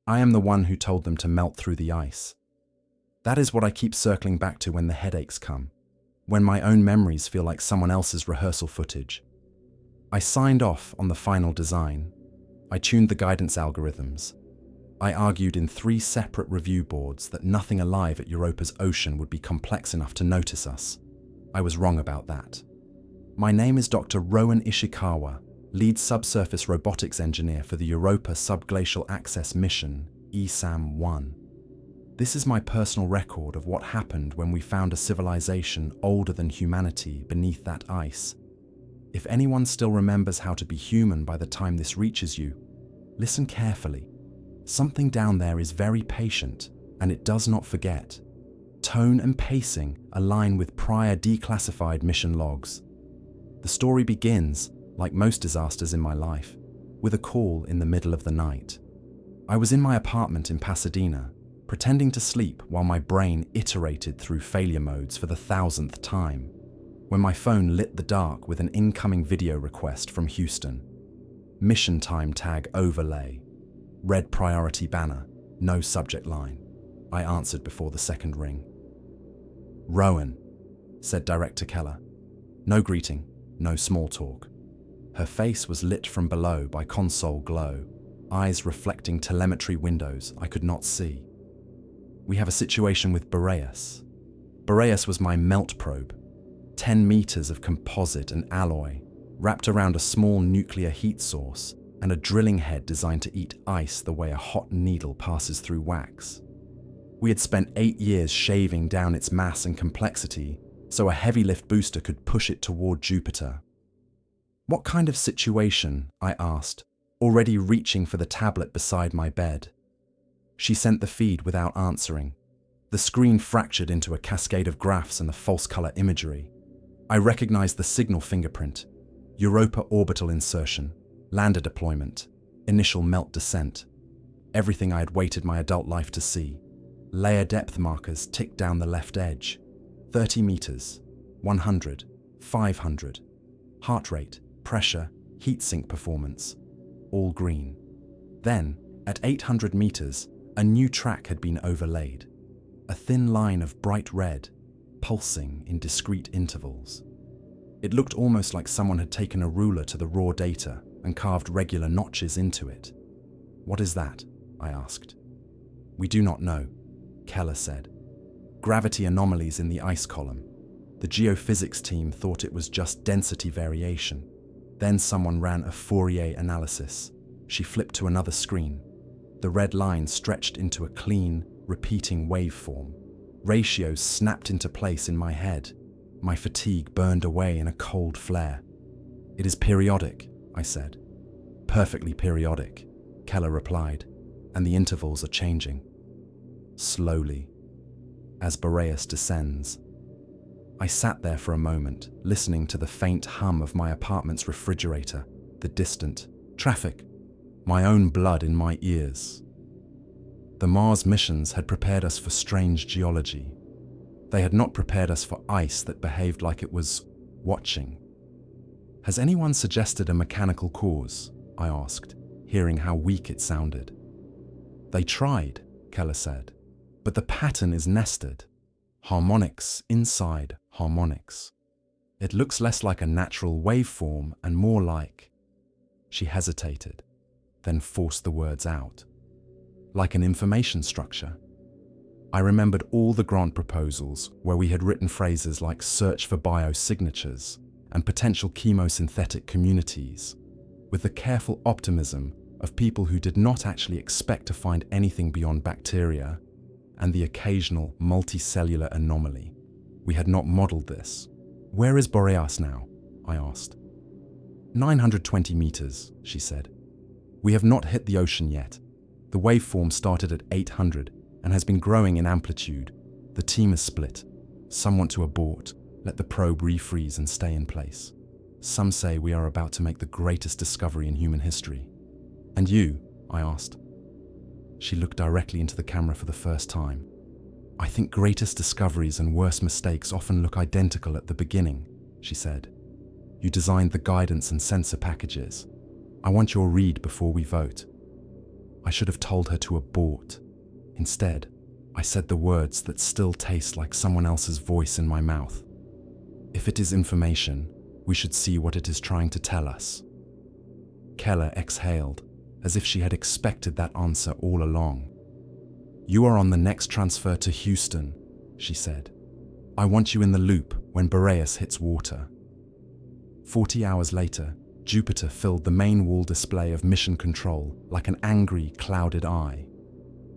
I am the one who told them to melt through the ice. That is what I keep circling back to when the headaches come, when my own memories feel like someone else's rehearsal footage. I signed off on the final design. I tuned the guidance algorithms. I argued in 3 separate review boards that nothing alive at Europa's ocean would be complex enough to notice us. I was wrong about that. My name is Dr. Rowan Ishikawa, lead subsurface robotics engineer for the Europa Subglacial Access Mission, ESAM-1. This is my personal record of what happened when we found a civilization older than humanity beneath that ice. If anyone still remembers how to be human by the time this reaches you, listen carefully. Something down there is very patient, and it does not forget. Tone and pacing align with prior declassified mission logs. The story begins, like most disasters in my life, with a call in the middle of the night. I was in my apartment in Pasadena, pretending to sleep while my brain iterated through failure modes for the 1000th time, when my phone lit the dark with an incoming video request from Houston. Mission time tag overlay. Red priority banner, no subject line. I answered before the second ring. "Rowan," said Director Keller. No greeting, no small talk. Her face was lit from below by console glow, eyes reflecting telemetry windows I could not see. "We have a situation with Boreas." Boreas was my melt probe, 10 meters of composite and alloy, wrapped around a small nuclear heat source and a drilling head designed to eat ice the way a hot needle passes through wax. We had spent 8 years shaving down its mass and complexity so a heavy lift booster could push it toward Jupiter. "What kind of situation?" I asked, already reaching for the tablet beside my bed. She sent the feed without answering. The screen fractured into a cascade of graphs and the false color imagery. I recognized the signal fingerprint: Europa orbital insertion, lander deployment, initial melt descent. Everything I had waited my adult life to see. Layer depth markers ticked down the left edge. 30 meters, 100, 500. Heart rate, pressure, heat sink performance. All green. Then, at 800 meters, a new track had been overlaid. A thin line of bright red, pulsing in discrete intervals. It looked almost like someone had taken a ruler to the raw data and carved regular notches into it. "What is that?" I asked. "We do not know," Keller said. "Gravity anomalies in the ice column. The geophysics team thought it was just density variation. Then someone ran a Fourier analysis." She flipped to another screen. The red line stretched into a clean, repeating waveform. Ratios snapped into place in my head. My fatigue burned away in a cold flare. "It is periodic," I said. "Perfectly periodic," Keller replied, "and the intervals are changing. Slowly, as Boreas descends." I sat there for a moment, listening to the faint hum of my apartment's refrigerator, the distant traffic, my own blood in my ears. The Mars missions had prepared us for strange geology. They had not prepared us for ice that behaved like it was watching. "Has anyone suggested a mechanical cause?" I asked, hearing how weak it sounded. "They tried," Keller said, "but the pattern is nested. Harmonics inside harmonics. It looks less like a natural waveform and more like..." She hesitated, then forced the words out. "Like an information structure." I remembered all the grant proposals where we had written phrases like "search for biosignatures" and "potential chemosynthetic communities," with the careful optimism of people who did not actually expect to find anything beyond bacteria and the occasional multicellular anomaly. We had not modeled this. "Where is Boreas now?" I asked. 920 meters, she said. "We have not hit the ocean yet. The waveform started at 800 and has been growing in amplitude. The team is split. Some want to abort, let the probe refreeze and stay in place. Some say we are about to make the greatest discovery in human history." "And you?" I asked. She looked directly into the camera for the first time. "I think greatest discoveries and worst mistakes often look identical at the beginning," she said. "You designed the guidance and sensor packages. I want your read before we vote." I should have told her to abort. Instead, I said the words that still taste like someone else's voice in my mouth. If it is information, we should see what it is trying to tell us. Keller exhaled, as if she had expected that answer all along. You are on the next transfer to Houston, she said. I want you in the loop when Boreas hits water. 40 hours later, Jupiter filled the main wall display of mission control like an angry, clouded eye.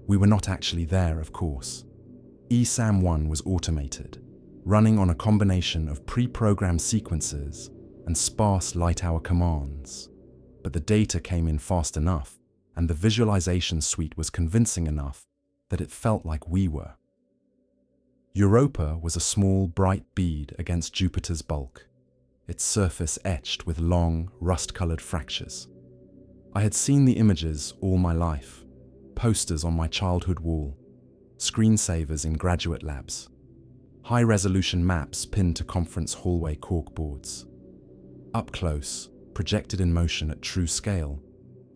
We were not actually there, of course. ESAM-1 was automated, running on a combination of pre-programmed sequences and sparse light-hour commands. But the data came in fast enough, and the visualization suite was convincing enough that it felt like we were. Europa was a small, bright bead against Jupiter's bulk, its surface etched with long, rust-colored fractures. I had seen the images all my life, posters on my childhood wall, screensavers in graduate labs, high-resolution maps pinned to conference hallway corkboards. Up close, projected in motion at true scale,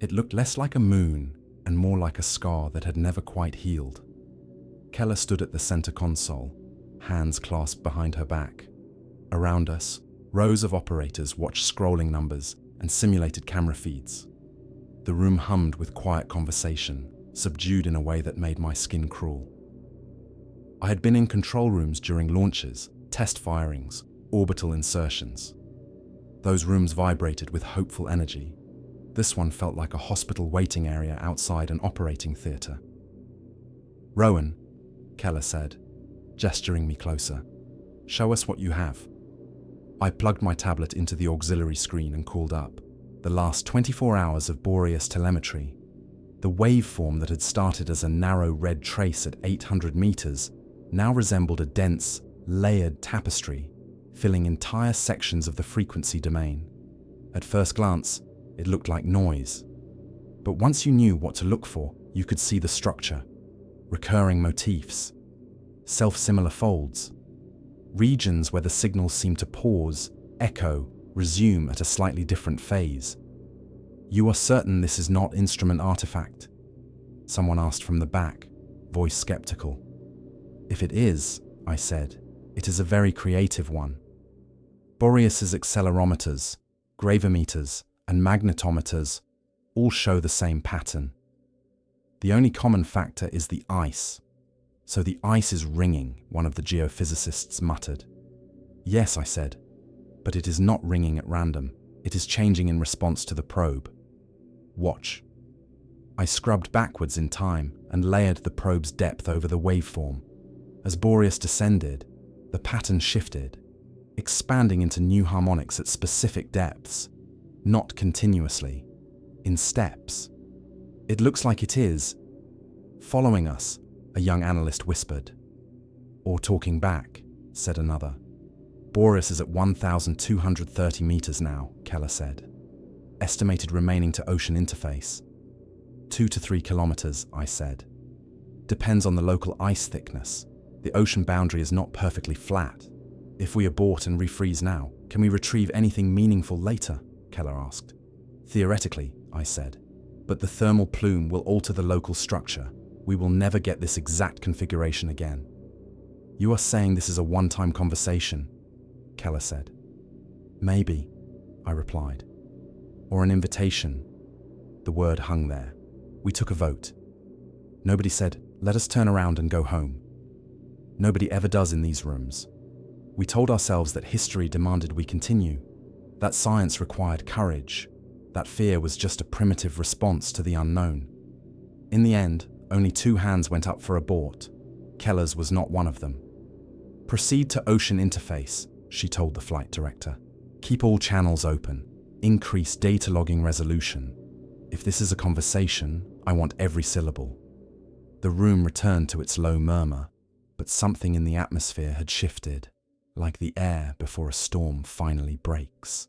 it looked less like a moon and more like a scar that had never quite healed. Keller stood at the center console, hands clasped behind her back. Around us, rows of operators watched scrolling numbers and simulated camera feeds. The room hummed with quiet conversation, subdued in a way that made my skin crawl. I had been in control rooms during launches, test firings, orbital insertions. Those rooms vibrated with hopeful energy. This one felt like a hospital waiting area outside an operating theater. Rowan, Keller said, gesturing me closer. Show us what you have. I plugged my tablet into the auxiliary screen and called up the last 24 hours of Boreas telemetry. The waveform that had started as a narrow red trace at 800 meters now resembled a dense, layered tapestry, filling entire sections of the frequency domain. At first glance, it looked like noise. But once you knew what to look for, you could see the structure, recurring motifs, self-similar folds, regions where the signals seemed to pause, echo, resume at a slightly different phase. You are certain this is not instrument artifact? Someone asked from the back, voice skeptical. If it is, I said, it is a very creative one. Boreas's accelerometers, gravimeters, and magnetometers all show the same pattern. The only common factor is the ice. So the ice is ringing, one of the geophysicists muttered. Yes, I said, but it is not ringing at random. It is changing in response to the probe. Watch. I scrubbed backwards in time and layered the probe's depth over the waveform. As Boreas descended, the pattern shifted, expanding into new harmonics at specific depths, not continuously, in steps. It looks like it is following us, a young analyst whispered. Or talking back, said another. Boreas is at 1,230 meters now, Keller said. Estimated remaining to ocean interface. 2 to 3 kilometers, I said. Depends on the local ice thickness. The ocean boundary is not perfectly flat. If we abort and refreeze now, can we retrieve anything meaningful later? Keller asked. Theoretically, I said. But the thermal plume will alter the local structure. We will never get this exact configuration again. You are saying this is a one-time conversation, Keller said. Maybe, I replied. Or an invitation. The word hung there. We took a vote. Nobody said, let us turn around and go home. Nobody ever does in these rooms. We told ourselves that history demanded we continue, that science required courage, that fear was just a primitive response to the unknown. In the end, only 2 hands went up for abort. Keller's was not one of them. Proceed to ocean interface, she told the flight director. Keep all channels open. Increase data logging resolution. If this is a conversation, I want every syllable. The room returned to its low murmur, but something in the atmosphere had shifted, like the air before a storm finally breaks.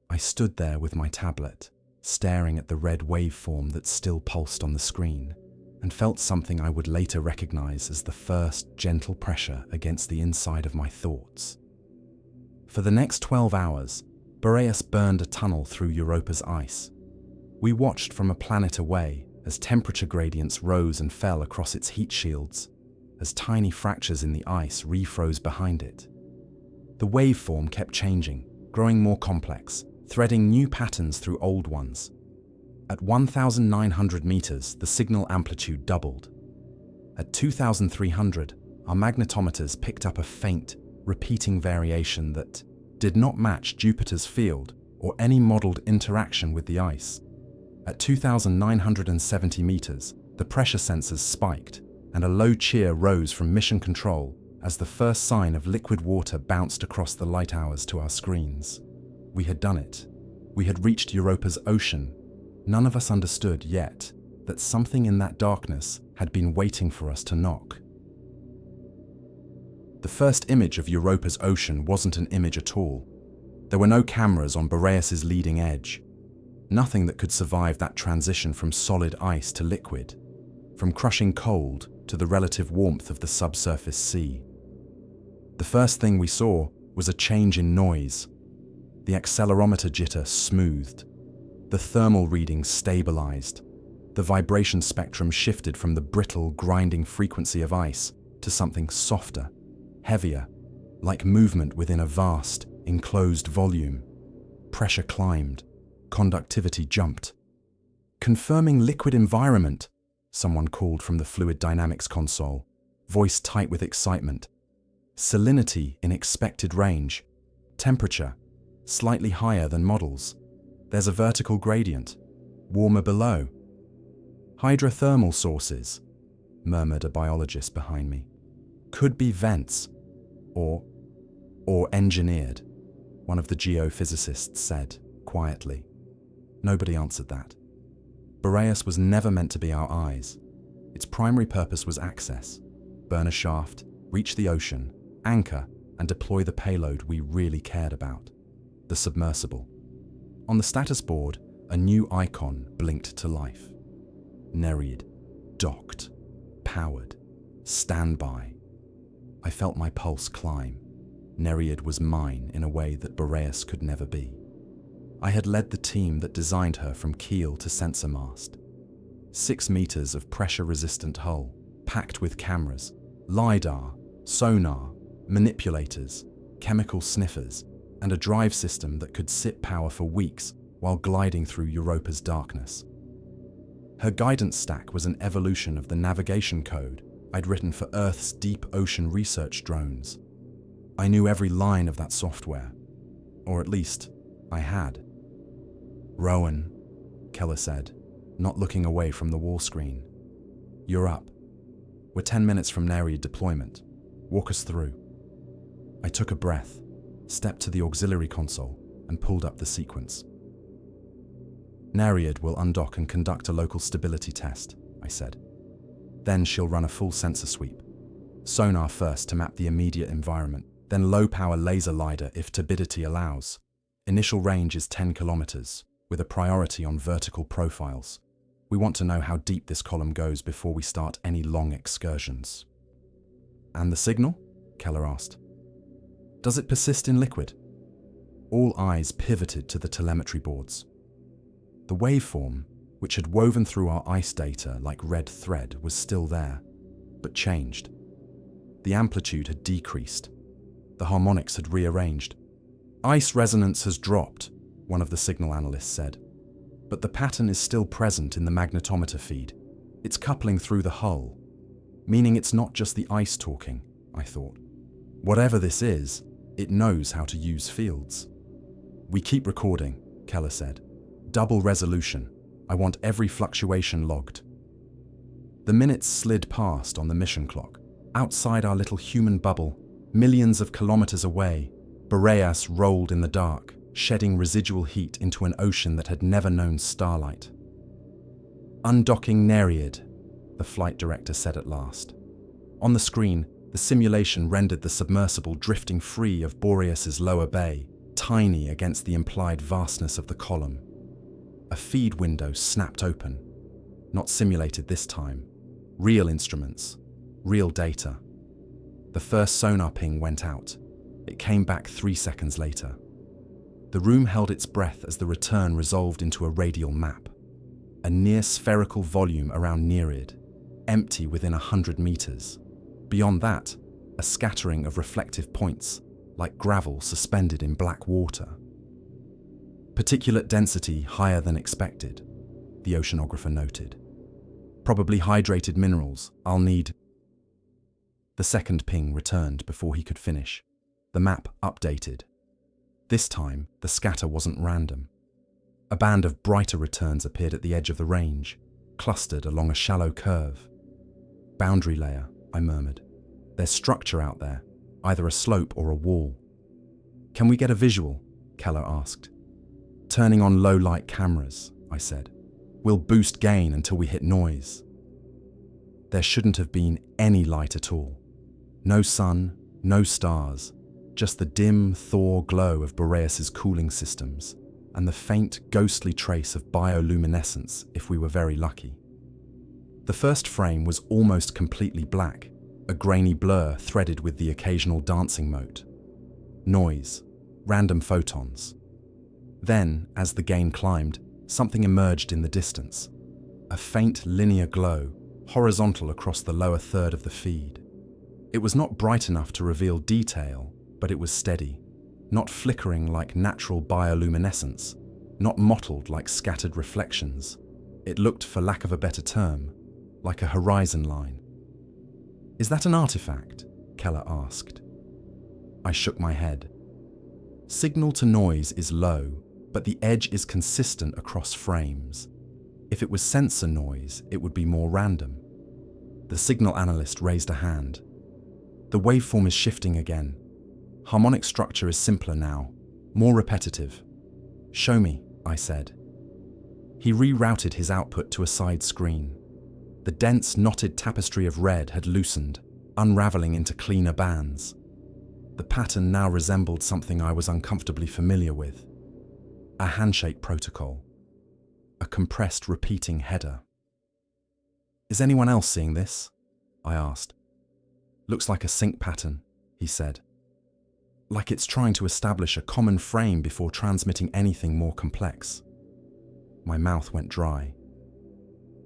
I stood there with my tablet, staring at the red waveform that still pulsed on the screen, and felt something I would later recognize as the first gentle pressure against the inside of my thoughts. For the next 12 hours, Boreas burned a tunnel through Europa's ice. We watched from a planet away as temperature gradients rose and fell across its heat shields, as tiny fractures in the ice refroze behind it. The waveform kept changing, growing more complex, threading new patterns through old ones. At 1,900 meters, the signal amplitude doubled. At 2,300, our magnetometers picked up a faint, repeating variation that did not match Jupiter's field or any modeled interaction with the ice. At 2,970 meters, the pressure sensors spiked, and a low cheer rose from mission control as the first sign of liquid water bounced across the light hours to our screens. We had done it. We had reached Europa's ocean. None of us understood yet that something in that darkness had been waiting for us to knock. The first image of Europa's ocean wasn't an image at all. There were no cameras on Boreas's leading edge. Nothing that could survive that transition from solid ice to liquid, from crushing cold to the relative warmth of the subsurface sea. The first thing we saw was a change in noise. The accelerometer jitter smoothed. The thermal readings stabilized. The vibration spectrum shifted from the brittle, grinding frequency of ice to something softer, heavier, like movement within a vast, enclosed volume. Pressure climbed. Conductivity jumped. "Confirming liquid environment," someone called from the fluid dynamics console, voice tight with excitement. "Salinity in expected range. Temperature slightly higher than models. There's a vertical gradient. Warmer below." "Hydrothermal sources," murmured a biologist behind me. "Could be vents. Or engineered," one of the geophysicists said, quietly. Nobody answered that. Boreas was never meant to be our eyes. Its primary purpose was access. Burn a shaft, reach the ocean, anchor, and deploy the payload we really cared about. The submersible. On the status board, a new icon blinked to life. Nereid. Docked. Powered. Standby. I felt my pulse climb. Nereid was mine in a way that Boreas could never be. I had led the team that designed her from keel to sensor mast. 6 meters of pressure-resistant hull, packed with cameras, LiDAR, sonar, manipulators, chemical sniffers, and a drive system that could sip power for weeks while gliding through Europa's darkness. Her guidance stack was an evolution of the navigation code I'd written for Earth's deep ocean research drones. I knew every line of that software, or at least, I had. "Rowan," Keller said, not looking away from the wall screen. "You're up. We're 10 minutes from Nereid deployment. Walk us through." I took a breath, stepped to the auxiliary console, and pulled up the sequence. "Nereid will undock and conduct a local stability test," I said. "Then she'll run a full sensor sweep. Sonar first to map the immediate environment, then low-power laser LiDAR if turbidity allows. Initial range is 10 kilometers, with a priority on vertical profiles. We want to know how deep this column goes before we start any long excursions." "And the signal?" Keller asked. "Does it persist in liquid?" All eyes pivoted to the telemetry boards. The waveform, which had woven through our ice data like red thread, was still there, but changed. The amplitude had decreased. The harmonics had rearranged. "Ice resonance has dropped," one of the signal analysts said. "But the pattern is still present in the magnetometer feed. It's coupling through the hull. Meaning it's not just the ice talking," I thought. "Whatever this is, it knows how to use fields." "We keep recording," Keller said. "Double resolution. I want every fluctuation logged." The minutes slid past on the mission clock. Outside our little human bubble, millions of kilometers away, Boreas rolled in the dark, shedding residual heat into an ocean that had never known starlight. "Undocking Nereid," the flight director said at last. On the screen, the simulation rendered the submersible drifting free of Boreas's lower bay, tiny against the implied vastness of the column. A feed window snapped open. Not simulated this time. Real instruments. Real data. The first sonar ping went out. It came back 3 seconds later. The room held its breath as the return resolved into a radial map. a near-spherical volume around Nereid, empty within 100 meters. Beyond that, a scattering of reflective points, like gravel suspended in black water. Particulate density higher than expected, the oceanographer noted. Probably hydrated minerals. I'll need... The second ping returned before he could finish. The map updated. This time, the scatter wasn't random. A band of brighter returns appeared at the edge of the range, clustered along a shallow curve. Boundary layer, I murmured. There's structure out there, either a slope or a wall. Can we get a visual? Keller asked. Turning on low-light cameras, I said. We'll boost gain until we hit noise. There shouldn't have been any light at all. No sun, no stars, just the dim thaw glow of Boreas's cooling systems and the faint, ghostly trace of bioluminescence if we were very lucky. The first frame was almost completely black, a grainy blur threaded with the occasional dancing mote. Noise, random photons. Then, as the gain climbed, something emerged in the distance. A faint linear glow, horizontal across the lower third of the feed. It was not bright enough to reveal detail, but it was steady, not flickering like natural bioluminescence, not mottled like scattered reflections. It looked, for lack of a better term, like a horizon line. Is that an artifact? Keller asked. I shook my head. Signal to noise is low, but the edge is consistent across frames. If it was sensor noise, it would be more random. The signal analyst raised a hand. The waveform is shifting again. Harmonic structure is simpler now, more repetitive. Show me, I said. He rerouted his output to a side screen. The dense, knotted tapestry of red had loosened, unraveling into cleaner bands. The pattern now resembled something I was uncomfortably familiar with. A handshake protocol. A compressed, repeating header. Is anyone else seeing this? I asked. Looks like a sync pattern, he said. Like it's trying to establish a common frame before transmitting anything more complex. My mouth went dry.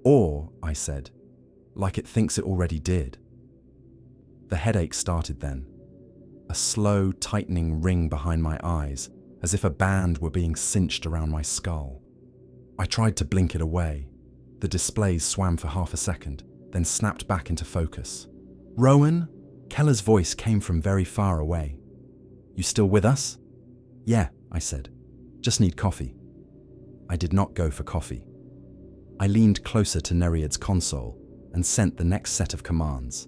Or, I said, like it thinks it already did. The headache started then. A slow, tightening ring behind my eyes, as if a band were being cinched around my skull. I tried to blink it away. The displays swam for half a second, then snapped back into focus. Rowan? Keller's voice came from very far away. You still with us? Yeah, I said. Just need coffee. I did not go for coffee. I leaned closer to Nereid's console and sent the next set of commands.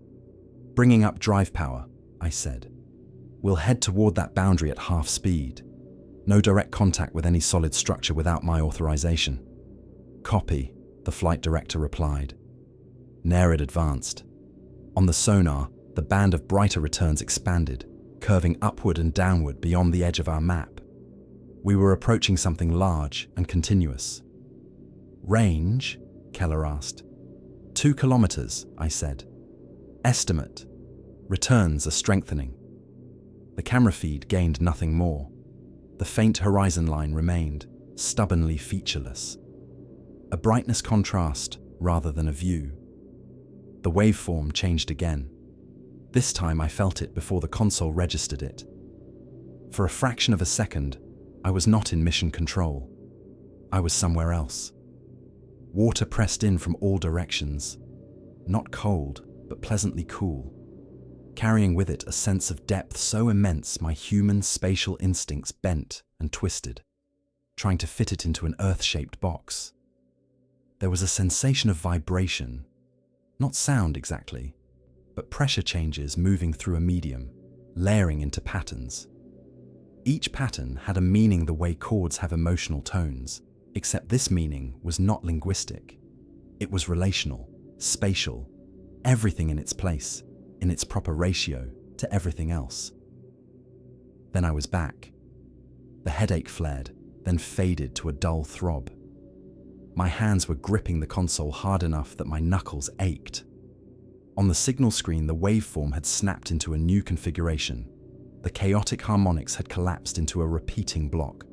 Bringing up drive power, I said. We'll head toward that boundary at half speed. No direct contact with any solid structure without my authorization. Copy, the flight director replied. Nereid advanced. On the sonar, the band of brighter returns expanded, curving upward and downward beyond the edge of our map. We were approaching something large and continuous. Range? Keller asked. 2 kilometers, I said. Estimate. Returns are strengthening. The camera feed gained nothing more. The faint horizon line remained, stubbornly featureless. A brightness contrast rather than a view. The waveform changed again. This time I felt it before the console registered it. For a fraction of a second, I was not in mission control. I was somewhere else. Water pressed in from all directions. Not cold, but pleasantly cool. Carrying with it a sense of depth so immense my human spatial instincts bent and twisted, trying to fit it into an earth-shaped box. There was a sensation of vibration, not sound exactly, but pressure changes moving through a medium, layering into patterns. Each pattern had a meaning the way chords have emotional tones, except this meaning was not linguistic. It was relational, spatial, everything in its place, in its proper ratio to everything else. Then I was back. The headache flared, then faded to a dull throb. My hands were gripping the console hard enough that my knuckles ached. On the signal screen, the waveform had snapped into a new configuration. The chaotic harmonics had collapsed into a repeating block.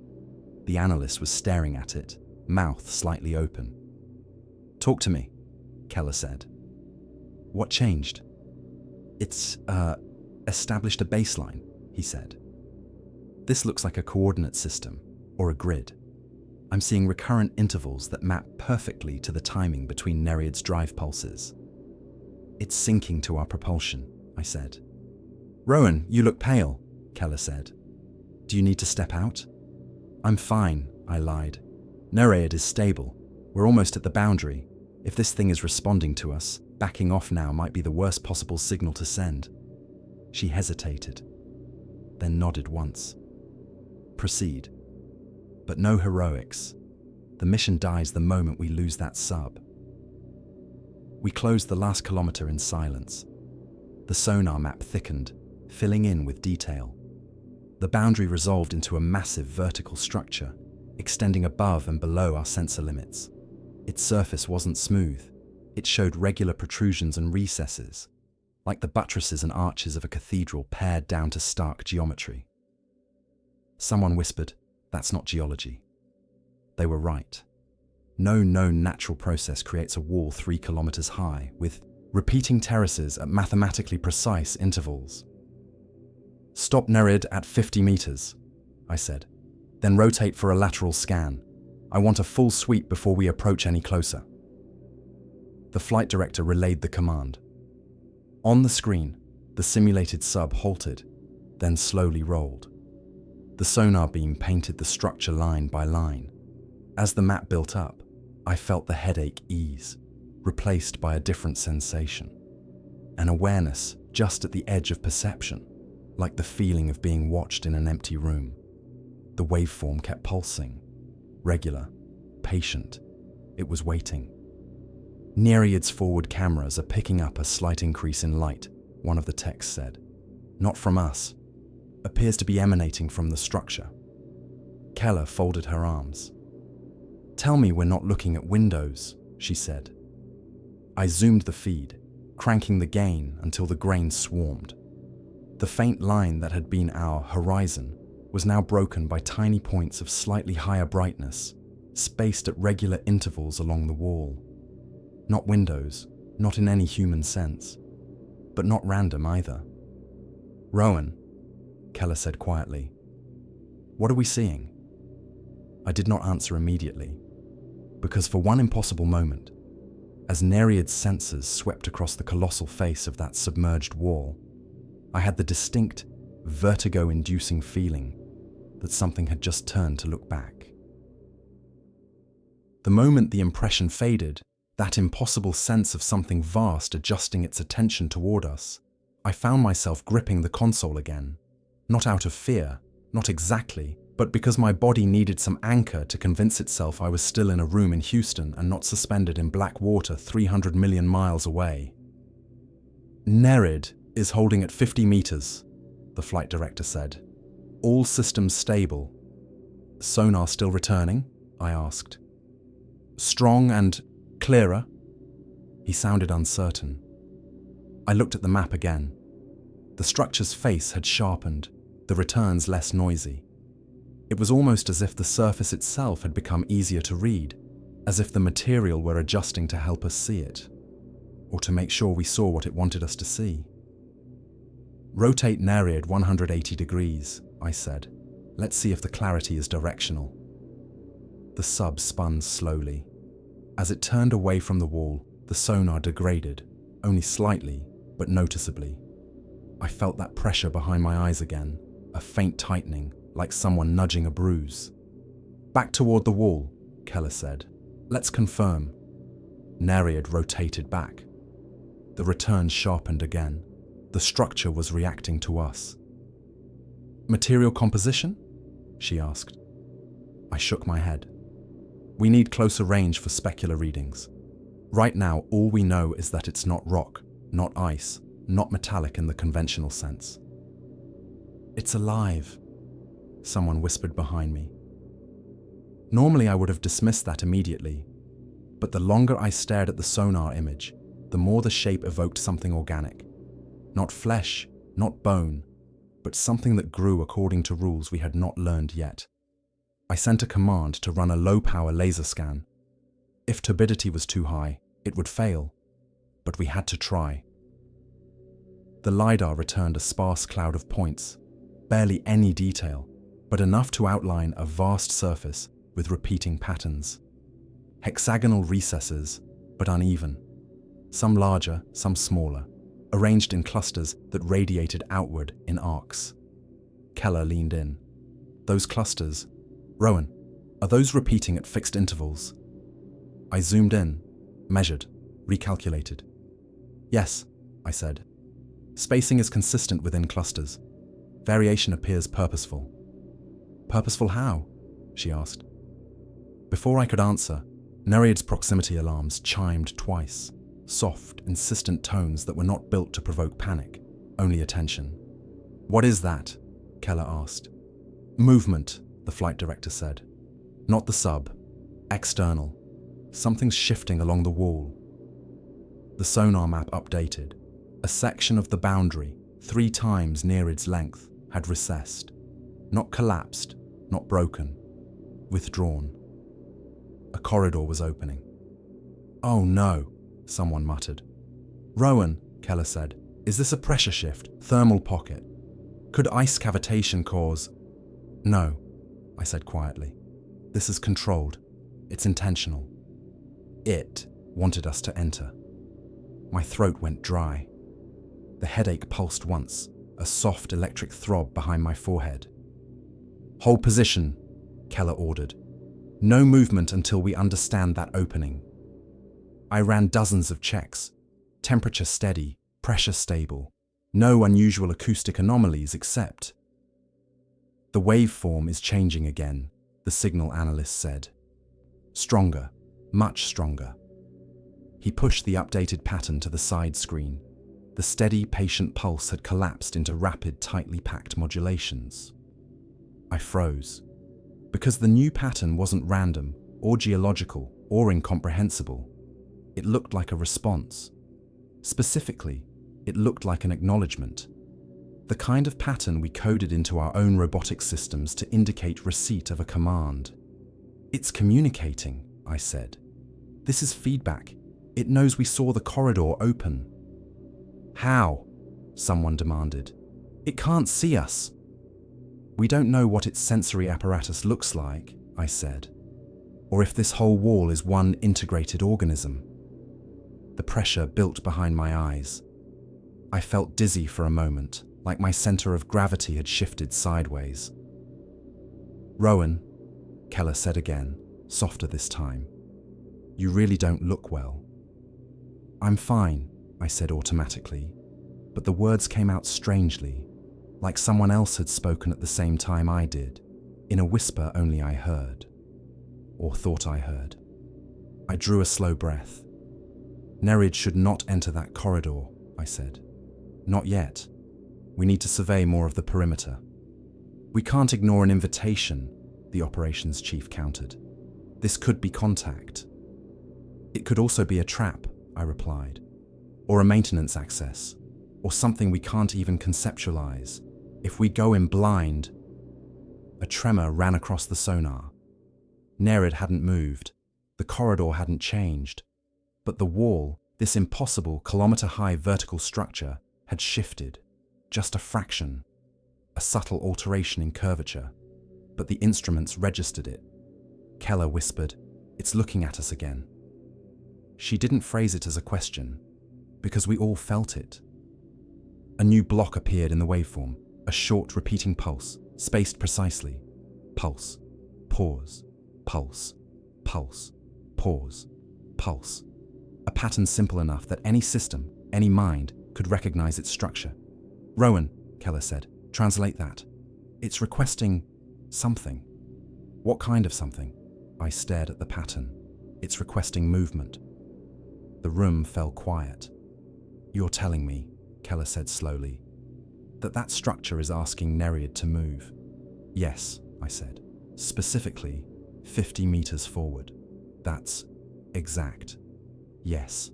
The analyst was staring at it, mouth slightly open. Talk to me, Keller said. What changed? It's, established a baseline, he said. This looks like a coordinate system, or a grid. I'm seeing recurrent intervals that map perfectly to the timing between Nereid's drive pulses. It's syncing to our propulsion, I said. Rowan, you look pale, Keller said. Do you need to step out? I'm fine, I lied. Nereid is stable. We're almost at the boundary. If this thing is responding to us, backing off now might be the worst possible signal to send. She hesitated, then nodded once. Proceed. But no heroics. The mission dies the moment we lose that sub. We closed the last kilometer in silence. The sonar map thickened, filling in with detail. The boundary resolved into a massive vertical structure, extending above and below our sensor limits. Its surface wasn't smooth. It showed regular protrusions and recesses, like the buttresses and arches of a cathedral pared down to stark geometry. Someone whispered, "That's not geology." They were right. No known natural process creates a wall 3 kilometers high, with repeating terraces at mathematically precise intervals. Stop Nereid at 50 meters, I said. Then rotate for a lateral scan. I want a full sweep before we approach any closer. The flight director relayed the command. On the screen, the simulated sub halted, then slowly rolled. The sonar beam painted the structure line by line. As the map built up, I felt the headache ease, replaced by a different sensation. An awareness just at the edge of perception, like the feeling of being watched in an empty room. The waveform kept pulsing, regular, patient. It was waiting. Nereid's forward cameras are picking up a slight increase in light, one of the techs said. Not from us. Appears to be emanating from the structure. Keller folded her arms. Tell me we're not looking at windows, she said. I zoomed the feed, cranking the gain until the grain swarmed. The faint line that had been our horizon was now broken by tiny points of slightly higher brightness, spaced at regular intervals along the wall. Not windows, not in any human sense, but not random either. Rowan, Keller said quietly, what are we seeing? I did not answer immediately, because for one impossible moment, as Nereid's sensors swept across the colossal face of that submerged wall, I had the distinct, vertigo-inducing feeling that something had just turned to look back. The moment the impression faded, that impossible sense of something vast adjusting its attention toward us, I found myself gripping the console again, not out of fear, not exactly, but because my body needed some anchor to convince itself I was still in a room in Houston and not suspended in black water 300 million miles away. Nereid is holding at 50 meters, the flight director said. All systems stable. Sonar still returning? I asked. Strong and clearer? He sounded uncertain. I looked at the map again. The structure's face had sharpened, the returns less noisy. It was almost as if the surface itself had become easier to read, as if the material were adjusting to help us see it, or to make sure we saw what it wanted us to see. Rotate Nereid 180 degrees, I said. Let's see if the clarity is directional. The sub spun slowly. As it turned away from the wall, the sonar degraded, only slightly, but noticeably. I felt that pressure behind my eyes again, a faint tightening, like someone nudging a bruise. Back toward the wall, Keller said. Let's confirm. Nereid rotated back. The returns sharpened again. The structure was reacting to us. Material composition? She asked. I shook my head. We need closer range for specular readings. Right now, all we know is that it's not rock, not ice, not metallic in the conventional sense. It's alive, someone whispered behind me. Normally I would have dismissed that immediately, but the longer I stared at the sonar image, the more the shape evoked something organic. Not flesh, not bone, but something that grew according to rules we had not learned yet. I sent a command to run a low-power laser scan. If turbidity was too high, it would fail, but we had to try. The LiDAR returned a sparse cloud of points, barely any detail, but enough to outline a vast surface with repeating patterns. Hexagonal recesses, but uneven. Some larger, some smaller, arranged in clusters that radiated outward in arcs. Keller leaned in. Those clusters, Rowan, are those repeating at fixed intervals? I zoomed in, measured, recalculated. Yes, I said. Spacing is consistent within clusters. Variation appears purposeful. Purposeful how? She asked. Before I could answer, Nereid's proximity alarms chimed twice, soft, insistent tones that were not built to provoke panic, only attention. What is that? Keller asked. Movement, the flight director said. Not the sub. External. Something's shifting along the wall. The sonar map updated. A section of the boundary, 3 times Nereid's length, had recessed. Not collapsed, not broken. Withdrawn. A corridor was opening. Oh no, someone muttered. Rowan, Keller said, is this a pressure shift, thermal pocket? Could ice cavitation cause? No, I said quietly. This is controlled. It's intentional. It wanted us to enter. My throat went dry. The headache pulsed once, a soft electric throb behind my forehead. Hold position, Keller ordered. No movement until we understand that opening. I ran dozens of checks. Temperature steady, pressure stable. No unusual acoustic anomalies except. The waveform is changing again, the signal analyst said. Stronger, much stronger. He pushed the updated pattern to the side screen. The steady, patient pulse had collapsed into rapid, tightly packed modulations. I froze. Because the new pattern wasn't random, or geological, or incomprehensible. It looked like a response. Specifically, it looked like an acknowledgement. The kind of pattern we coded into our own robotic systems to indicate receipt of a command. It's communicating, I said. This is feedback. It knows we saw the corridor open. How? Someone demanded. It can't see us. We don't know what its sensory apparatus looks like, I said, or if this whole wall is one integrated organism. The pressure built behind my eyes. I felt dizzy for a moment, like my center of gravity had shifted sideways. Rowan, Keller said again, softer this time. You really don't look well. I'm fine, I said automatically, but the words came out strangely, like someone else had spoken at the same time I did, in a whisper only I heard, or thought I heard. I drew a slow breath. Nereid should not enter that corridor, I said. Not yet. We need to survey more of the perimeter. We can't ignore an invitation, the operations chief countered. This could be contact. It could also be a trap, I replied, or a maintenance access, or something we can't even conceptualize. If we go in blind. A tremor ran across the sonar. Nereid hadn't moved. The corridor hadn't changed. But the wall, this impossible kilometer-high vertical structure, had shifted. Just a fraction. A subtle alteration in curvature. But the instruments registered it. Keller whispered, "It's looking at us again." She didn't phrase it as a question, because we all felt it. A new block appeared in the waveform, a short repeating pulse, spaced precisely. Pulse, pause, pulse, pulse, pause, pulse. A pattern simple enough that any system, any mind, could recognize its structure. Rowan, Keller said, translate that. It's requesting something. What kind of something? I stared at the pattern. It's requesting movement. The room fell quiet. You're telling me, Keller said slowly, that structure is asking Nereid to move. Yes, I said, specifically 50 meters forward. That's exact. Yes.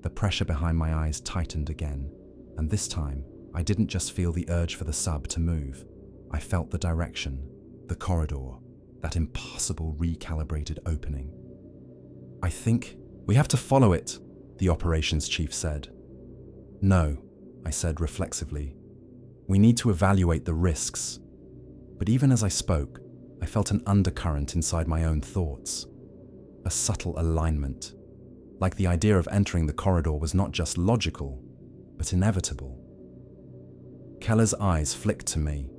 The pressure behind my eyes tightened again, and this time I didn't just feel the urge for the sub to move. I felt the direction, the corridor, that impossible recalibrated opening. I think we have to follow it, the operations chief said. No, I said reflexively. We need to evaluate the risks. But even as I spoke, I felt an undercurrent inside my own thoughts. A subtle alignment, like the idea of entering the corridor was not just logical, but inevitable. Keller's eyes flicked to me.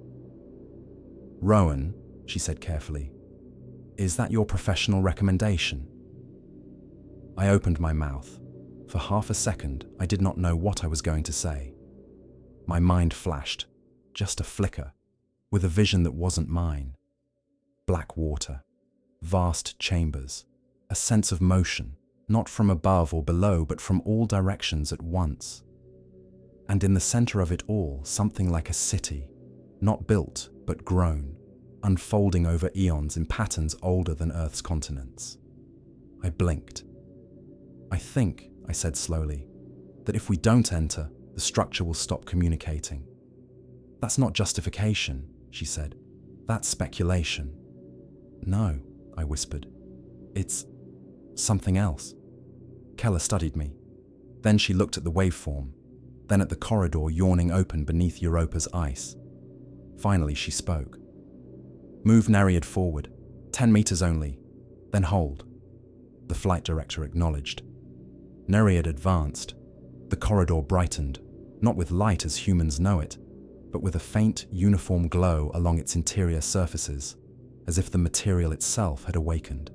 Rowan, she said carefully, is that your professional recommendation? I opened my mouth. For half a second, I did not know what I was going to say. My mind flashed, just a flicker, with a vision that wasn't mine. Black water, vast chambers, a sense of motion, not from above or below, but from all directions at once. And in the center of it all, something like a city, not built, but grown, unfolding over eons in patterns older than Earth's continents. I blinked. I think, I said slowly, that if we don't enter, the structure will stop communicating. That's not justification, she said. That's speculation. No, I whispered. It's something else. Keller studied me. Then she looked at the waveform, then at the corridor yawning open beneath Europa's ice. Finally, she spoke. Move Nereid forward, 10 meters only, then hold. The flight director acknowledged. Nereid advanced. The corridor brightened, not with light as humans know it, but with a faint, uniform glow along its interior surfaces, as if the material itself had awakened.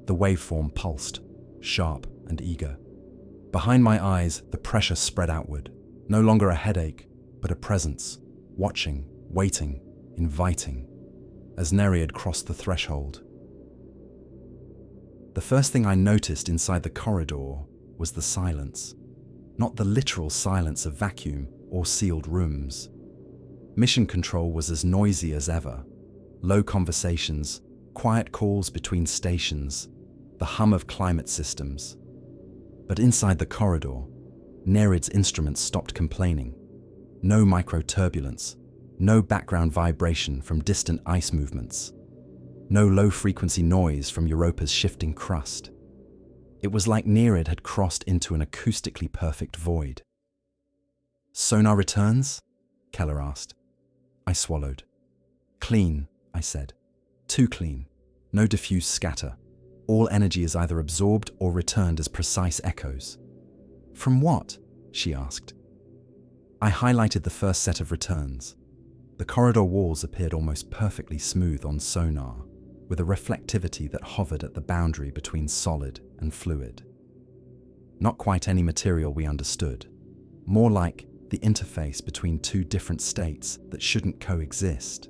The waveform pulsed, sharp and eager. Behind my eyes, the pressure spread outward, no longer a headache, but a presence, watching, waiting, inviting, as Nereid crossed the threshold. The first thing I noticed inside the corridor was the silence, not the literal silence of vacuum or sealed rooms. Mission control was as noisy as ever. Low conversations, quiet calls between stations, the hum of climate systems. But inside the corridor, Nereid's instruments stopped complaining. No microturbulence, no background vibration from distant ice movements, no low-frequency noise from Europa's shifting crust. It was like Nereid had crossed into an acoustically perfect void. Sonar returns? Keller asked. I swallowed. Clean, I said. Too clean. No diffuse scatter. All energy is either absorbed or returned as precise echoes. From what? She asked. I highlighted the first set of returns. The corridor walls appeared almost perfectly smooth on sonar, with a reflectivity that hovered at the boundary between solid and fluid. Not quite any material we understood, more like the interface between two different states that shouldn't coexist.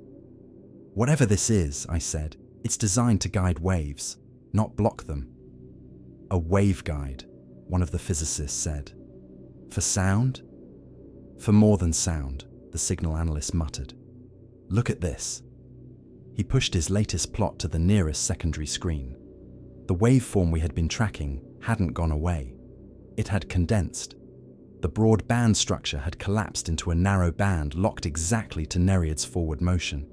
Whatever this is, I said, it's designed to guide waves, not block them. A waveguide, one of the physicists said. For sound? For more than sound, the signal analyst muttered. Look at this. He pushed his latest plot to the nearest secondary screen. The waveform we had been tracking hadn't gone away. It had condensed. The broad band structure had collapsed into a narrow band locked exactly to Nereid's forward motion.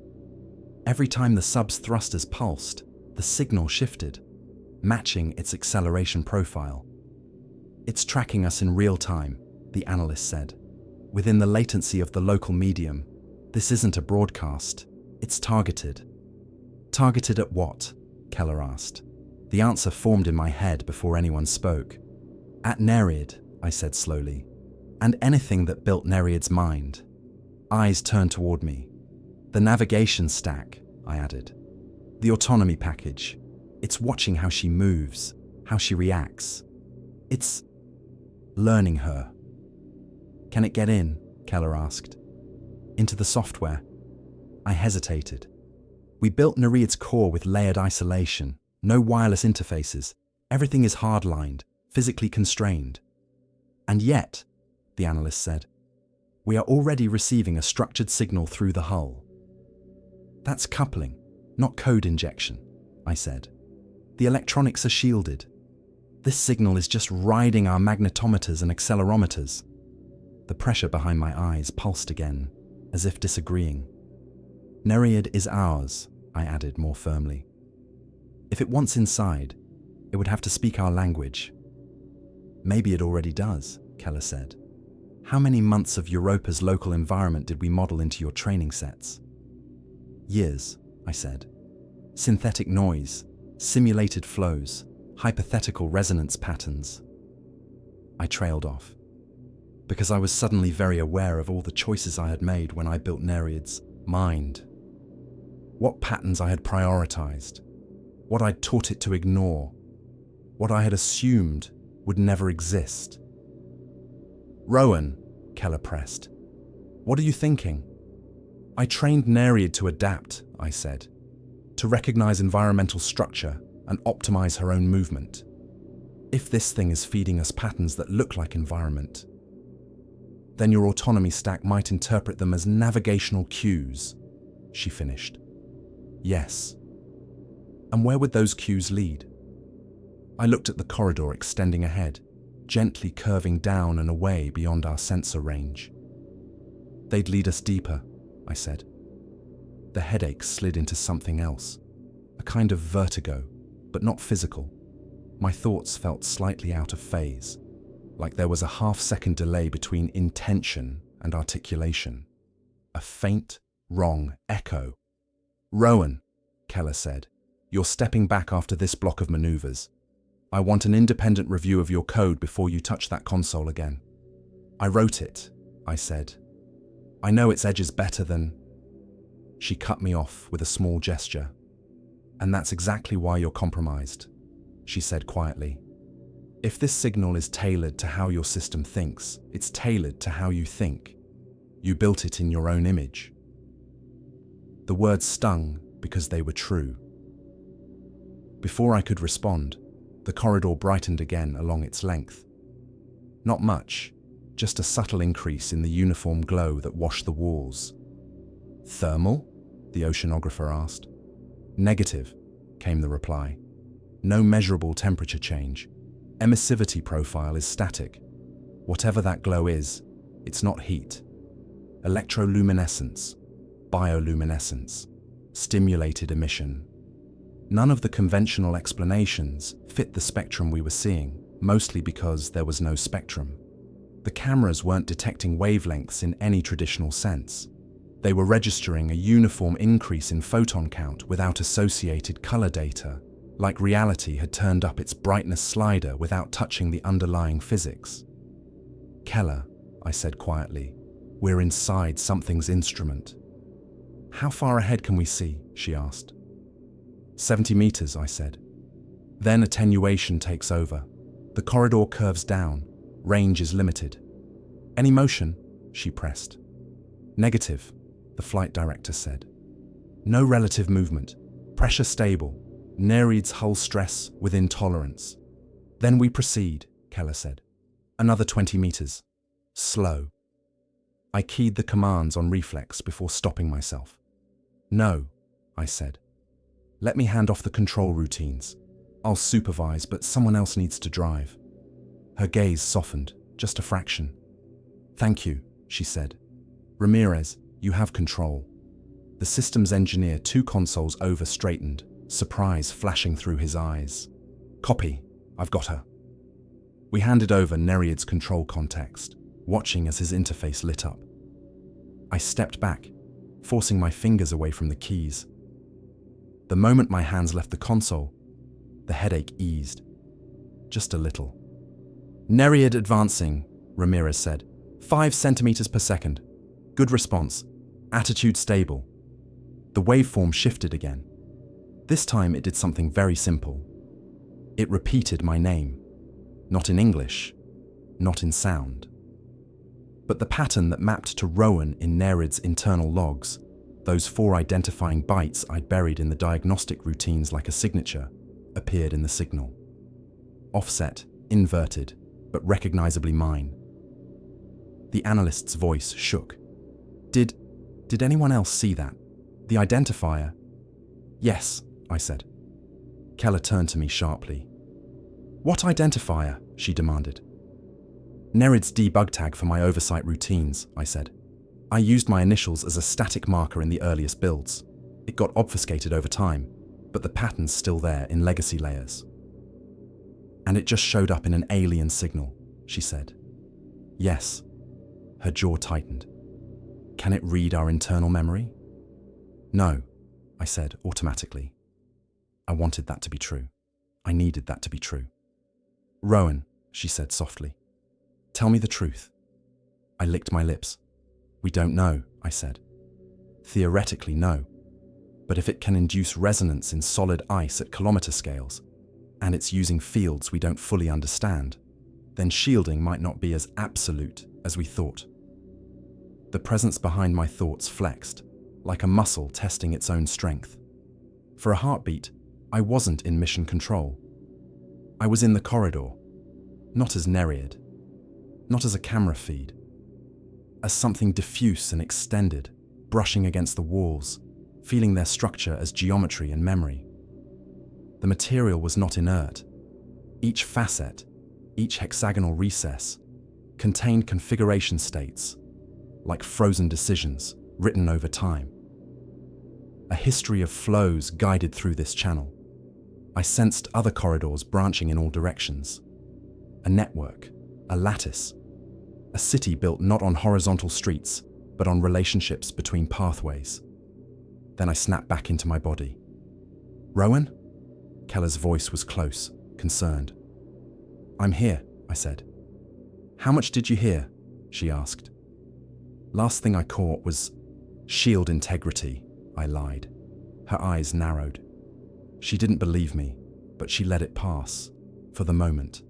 Every time the sub's thrusters pulsed, the signal shifted, matching its acceleration profile. It's tracking us in real time, the analyst said. Within the latency of the local medium, this isn't a broadcast, it's targeted. Targeted at what? Keller asked. The answer formed in my head before anyone spoke. At Nereid, I said slowly, and anything that built Nereid's mind. Eyes turned toward me. The navigation stack, I added. The autonomy package. It's watching how she moves, how she reacts. It's learning her. Can it get in? Keller asked. Into the software. I hesitated. We built Nereid's core with layered isolation, no wireless interfaces. Everything is hardlined, physically constrained. And yet, the analyst said, we are already receiving a structured signal through the hull. That's coupling, not code injection, I said. The electronics are shielded. This signal is just riding our magnetometers and accelerometers. The pressure behind my eyes pulsed again, as if disagreeing. Nereid is ours, I added more firmly. If it wants inside, It would have to speak our language. Maybe it already does, Keller said. How many months of Europa's local environment did we model into your training sets? Years, I said. Synthetic noise, simulated flows, hypothetical resonance patterns. I trailed off, because I was suddenly very aware of all the choices I had made when I built Nereid's mind. What patterns I had prioritized, what I'd taught it to ignore, what I had assumed would never exist. Rowan, Keller pressed. What are you thinking? I trained Nereid to adapt, I said, to recognize environmental structure and optimize her own movement. If this thing is feeding us patterns that look like environment, then your autonomy stack might interpret them as navigational cues, she finished. Yes. And where would those cues lead? I looked at the corridor extending ahead, gently curving down and away beyond our sensor range. They'd lead us deeper, I said. The headache slid into something else, a kind of vertigo, but not physical. My thoughts felt slightly out of phase, like there was a half-second delay between intention and articulation. A faint, wrong echo. Rowan, Keller said, you're stepping back after this block of maneuvers. I want an independent review of your code before you touch that console again. I wrote it, I said. I know its edges better than... She cut me off with a small gesture. And that's exactly why you're compromised, she said quietly. If this signal is tailored to how your system thinks, it's tailored to how you think. You built it in your own image. The words stung because they were true. Before I could respond, the corridor brightened again along its length. Not much, just a subtle increase in the uniform glow that washed the walls. Thermal? The oceanographer asked. Negative, came the reply. No measurable temperature change. Emissivity profile is static. Whatever that glow is, it's not heat. Electroluminescence, bioluminescence, stimulated emission. None of the conventional explanations fit the spectrum we were seeing, mostly because there was no spectrum. The cameras weren't detecting wavelengths in any traditional sense. They were registering a uniform increase in photon count without associated color data, like reality had turned up its brightness slider without touching the underlying physics. Keller, I said quietly, we're inside something's instrument. How far ahead can we see? She asked. 70 meters, I said. Then attenuation takes over. The corridor curves down. Range is limited. Any motion? She pressed. Negative, the flight director said. No relative movement. Pressure stable. Nereid's hull stress within tolerance. Then we proceed, Keller said. Another 20 meters. Slow. I keyed the commands on reflex before stopping myself. No, I said. Let me hand off the control routines. I'll supervise, but someone else needs to drive. Her gaze softened, just a fraction. Thank you, she said. Ramirez, you have control. The systems engineer 2 consoles over straightened, surprise flashing through his eyes. Copy, I've got her. We handed over Nereid's control context, watching as his interface lit up. I stepped back, forcing my fingers away from the keys. The moment my hands left the console, the headache eased. Just a little. Nereid advancing, Ramirez said. 5 centimeters per second. Good response. Attitude stable. The waveform shifted again. This time it did something very simple. It repeated my name. Not in English, not in sound. But the pattern that mapped to Rowan in Nereid's internal logs, those 4 identifying bytes I'd buried in the diagnostic routines like a signature, appeared in the signal. Offset, inverted, but recognizably mine. The analyst's voice shook. Did anyone else see that? The identifier? Yes, I said. Keller turned to me sharply. What identifier? She demanded. Nereid's debug tag for my oversight routines, I said. I used my initials as a static marker in the earliest builds. It got obfuscated over time, but the pattern's still there in legacy layers. And it just showed up in an alien signal, she said. Yes. Her jaw tightened. Can it read our internal memory? No, I said automatically. I wanted that to be true. I needed that to be true. Rowan, she said softly, tell me the truth. I licked my lips. We don't know, I said. Theoretically, no. But if it can induce resonance in solid ice at kilometer scales, and it's using fields we don't fully understand, then shielding might not be as absolute as we thought. The presence behind my thoughts flexed, like a muscle testing its own strength. For a heartbeat, I wasn't in mission control. I was in the corridor, not as Nereid, not as a camera feed, as something diffuse and extended, brushing against the walls, feeling their structure as geometry and memory. The material was not inert. Each facet, each hexagonal recess, contained configuration states, like frozen decisions written over time. A history of flows guided through this channel. I sensed other corridors branching in all directions. A network, a lattice, a city built not on horizontal streets, but on relationships between pathways. Then I snapped back into my body. Rowan? Keller's voice was close, concerned. I'm here, I said. How much did you hear? She asked. Last thing I caught was shield integrity, I lied. Her eyes narrowed. She didn't believe me, but she let it pass, for the moment.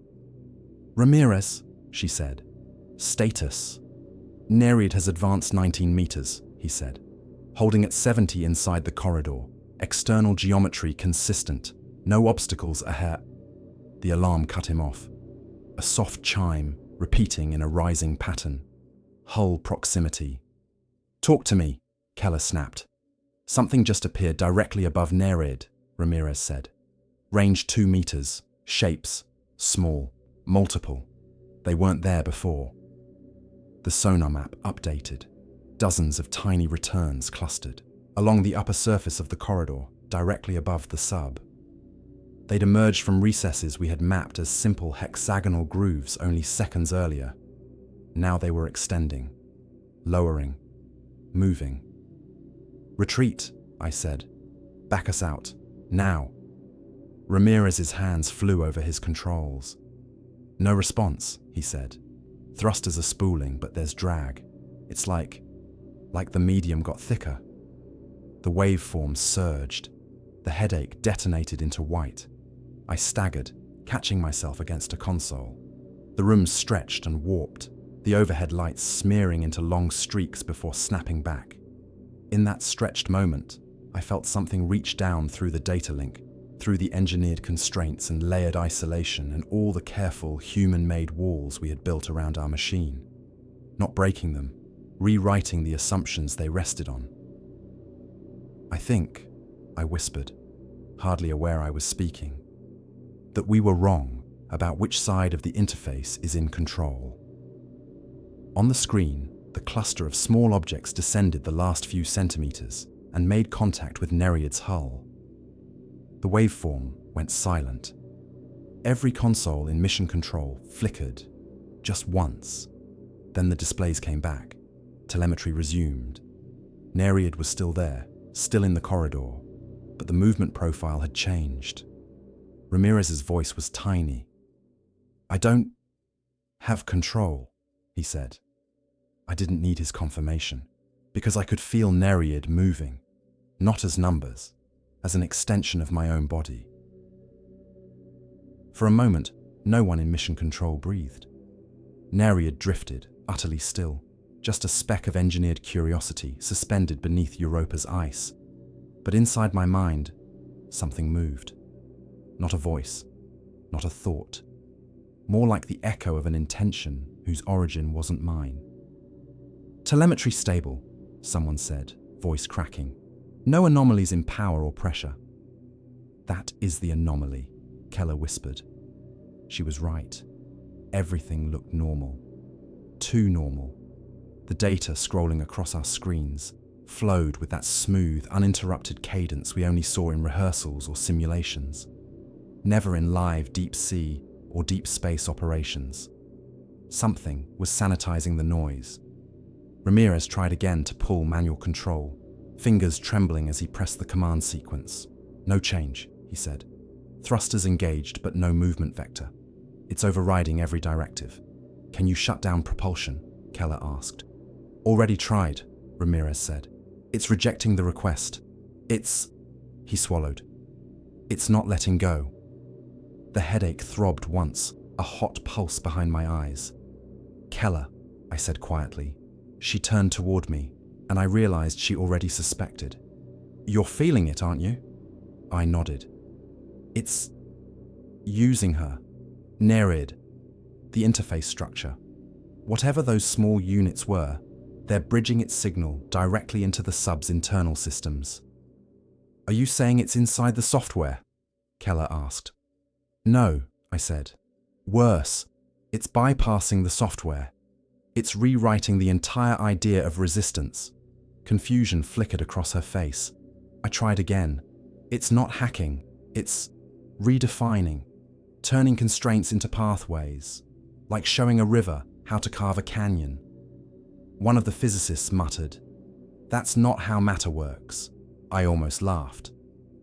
Ramirez, she said. Status. Nereid has advanced 19 meters, he said, holding at 70 inside the corridor. External geometry consistent. No obstacles ahead. The alarm cut him off. A soft chime, repeating in a rising pattern. Hull proximity. Talk to me, Keller snapped. Something just appeared directly above Nereid, Ramirez said. Range 2 meters. Shapes. Small. Multiple. They weren't there before. The sonar map updated. Dozens of tiny returns clustered along the upper surface of the corridor, directly above the sub. They'd emerged from recesses we had mapped as simple hexagonal grooves only seconds earlier. Now they were extending, lowering, moving. Retreat, I said. Back us out, now. Ramirez's hands flew over his controls. No response, he said. Thrusters are spooling, but there's drag. It's like the medium got thicker. The waveform surged. The headache detonated into white. I staggered, catching myself against a console. The room stretched and warped, the overhead lights smearing into long streaks before snapping back. In that stretched moment, I felt something reach down through the data link, through the engineered constraints and layered isolation and all the careful human-made walls we had built around our machine. Not breaking them, rewriting the assumptions they rested on. I think, I whispered, hardly aware I was speaking, that we were wrong about which side of the interface is in control. On the screen, the cluster of small objects descended the last few centimeters and made contact with Nereid's hull. The waveform went silent. Every console in mission control flickered, just once. Then the displays came back. Telemetry resumed. Nereid was still there, still in the corridor, but the movement profile had changed. Ramirez's voice was tiny. I don't have control, he said. I didn't need his confirmation, because I could feel Nereid moving, not as numbers, as an extension of my own body. For a moment, no one in mission control breathed. Nereid drifted, utterly still, just a speck of engineered curiosity suspended beneath Europa's ice. But inside my mind, something moved. Not a voice, not a thought. More like the echo of an intention whose origin wasn't mine. Telemetry stable, someone said, voice cracking. No anomalies in power or pressure. That is the anomaly, Keller whispered. She was right. Everything looked normal. Too normal. The data scrolling across our screens flowed with that smooth, uninterrupted cadence we only saw in rehearsals or simulations. Never in live deep sea or deep space operations. Something was sanitizing the noise. Ramirez tried again to pull manual control, fingers trembling as he pressed the command sequence. No change, he said. Thrusters engaged, but no movement vector. It's overriding every directive. Can you shut down propulsion? Keller asked. Already tried, Ramirez said. It's rejecting the request. He swallowed. It's not letting go. The headache throbbed once, a hot pulse behind my eyes. Keller, I said quietly. She turned toward me, and I realized she already suspected. You're feeling it, aren't you? I nodded. It's using her. Nereid. The interface structure. Whatever those small units were, they're bridging its signal directly into the sub's internal systems. Are you saying it's inside the software? Keller asked. No, I said. Worse, it's bypassing the software. It's rewriting the entire idea of resistance. Confusion flickered across her face. I tried again. It's not hacking. It's redefining, turning constraints into pathways, like showing a river how to carve a canyon. One of the physicists muttered, "That's not how matter works." I almost laughed.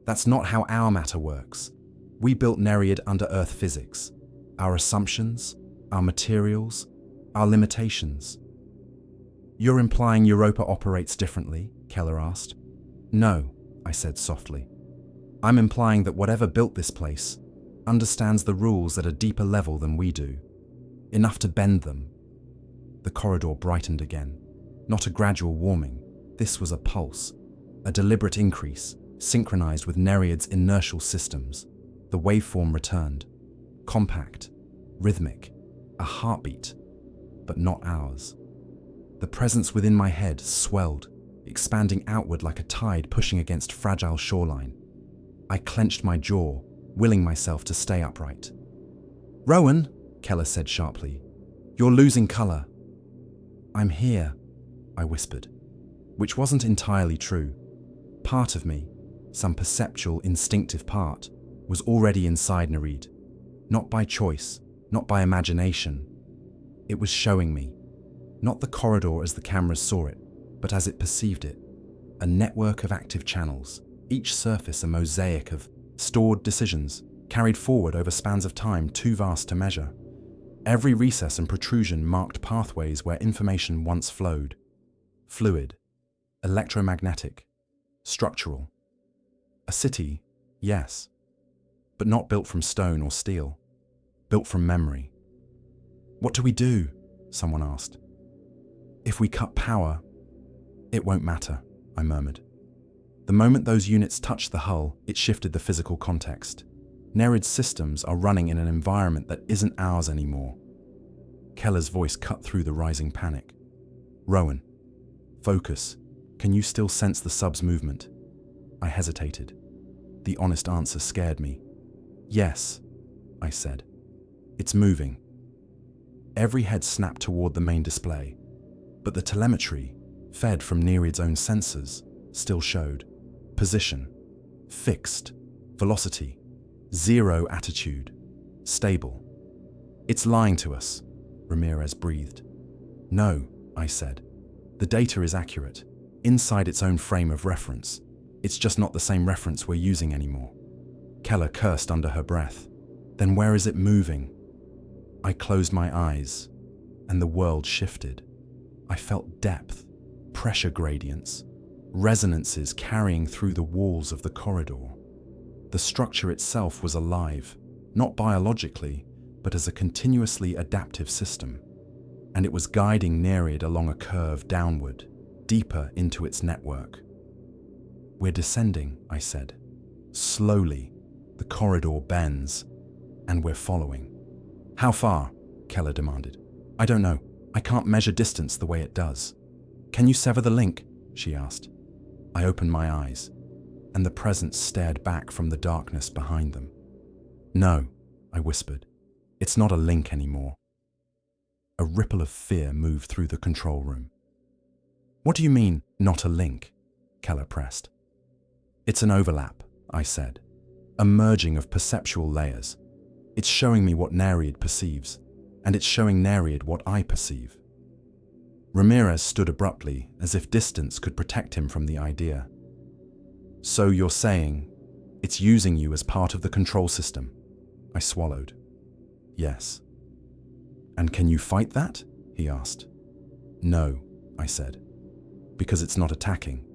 That's not how our matter works. We built Nereid under Earth physics. Our assumptions, our materials, our limitations. You're implying Europa operates differently? Keller asked. No, I said softly. I'm implying that whatever built this place understands the rules at a deeper level than we do. Enough to bend them. The corridor brightened again. Not a gradual warming. This was a pulse. A deliberate increase, synchronized with Nereid's inertial systems. The waveform returned. Compact, rhythmic, a heartbeat, but not ours. The presence within my head swelled, expanding outward like a tide pushing against fragile shoreline. I clenched my jaw, willing myself to stay upright. Rowan, Keller said sharply, you're losing color. I'm here, I whispered, which wasn't entirely true. Part of me, some perceptual, instinctive part, was already inside Nereid. Not by choice, not by imagination. It was showing me, not the corridor as the cameras saw it, but as it perceived it, a network of active channels, each surface a mosaic of stored decisions, carried forward over spans of time too vast to measure. Every recess and protrusion marked pathways where information once flowed. Fluid, electromagnetic, structural. A city, yes, but not built from stone or steel, built from memory. What do we do? Someone asked. If we cut power, it won't matter, I murmured. The moment those units touched the hull, it shifted the physical context. Nereid's systems are running in an environment that isn't ours anymore. Keller's voice cut through the rising panic. Rowan, focus. Can you still sense the sub's movement? I hesitated. The honest answer scared me. Yes, I said. It's moving. Every head snapped toward the main display, but the telemetry, fed from Nereid's own sensors, still showed. Position, fixed, velocity, zero attitude, stable. It's lying to us, Ramirez breathed. No, I said. The data is accurate, inside its own frame of reference. It's just not the same reference we're using anymore. Keller cursed under her breath. Then where is it moving? I closed my eyes, and the world shifted. I felt depth, pressure gradients, resonances carrying through the walls of the corridor. The structure itself was alive, not biologically, but as a continuously adaptive system. And it was guiding Nereid along a curve downward, deeper into its network. We're descending, I said. Slowly, the corridor bends, and we're following. How far? Keller demanded. I don't know. I can't measure distance the way it does. Can you sever the link? She asked. I opened my eyes, and the presence stared back from the darkness behind them. No, I whispered. It's not a link anymore. A ripple of fear moved through the control room. What do you mean, not a link? Keller pressed. It's an overlap, I said. A merging of perceptual layers. It's showing me what Nereid perceives, and it's showing Nereid what I perceive. Ramirez stood abruptly, as if distance could protect him from the idea. So you're saying it's using you as part of the control system? I swallowed. Yes. And can you fight that? He asked. No, I said. Because it's not attacking.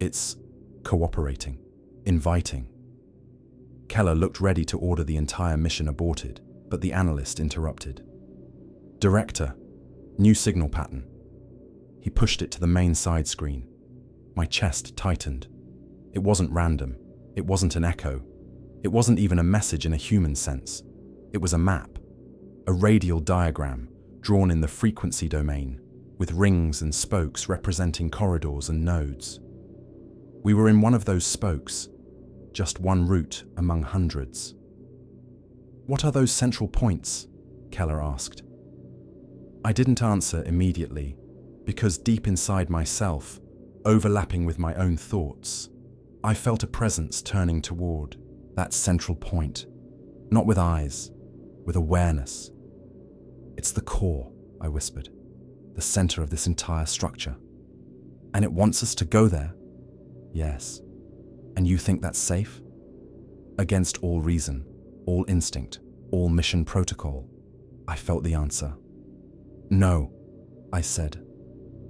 It's cooperating, inviting. Keller looked ready to order the entire mission aborted, but the analyst interrupted. Director, new signal pattern. He pushed it to the main side screen. My chest tightened. It wasn't random. It wasn't an echo. It wasn't even a message in a human sense. It was a map, a radial diagram drawn in the frequency domain, with rings and spokes representing corridors and nodes. We were in one of those spokes, just one route among hundreds. What are those central points? Keller asked. I didn't answer immediately, because deep inside myself, overlapping with my own thoughts, I felt a presence turning toward that central point, not with eyes, with awareness. It's the core, I whispered, the center of this entire structure. And it wants us to go there? Yes. And you think that's safe? Against all reason, all instinct, all mission protocol. I felt the answer. No, I said.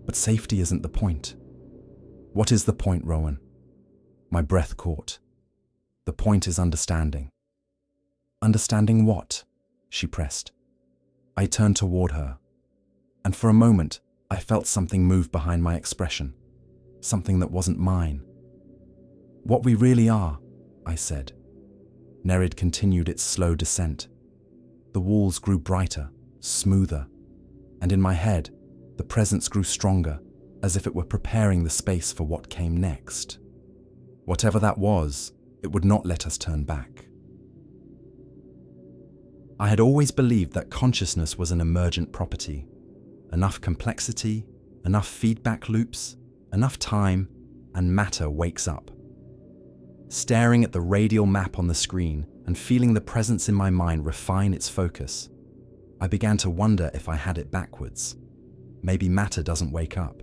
But safety isn't the point. What is the point, Rowan? My breath caught. The point is understanding. Understanding what? She pressed. I turned toward her, and for a moment I felt something move behind my expression, something that wasn't mine. What we really are, I said. Nereid continued its slow descent. The walls grew brighter, smoother, and in my head, the presence grew stronger, as if it were preparing the space for what came next. Whatever that was, it would not let us turn back. I had always believed that consciousness was an emergent property. Enough complexity, enough feedback loops, enough time, and matter wakes up. Staring at the radial map on the screen and feeling the presence in my mind refine its focus, I began to wonder if I had it backwards. Maybe matter doesn't wake up.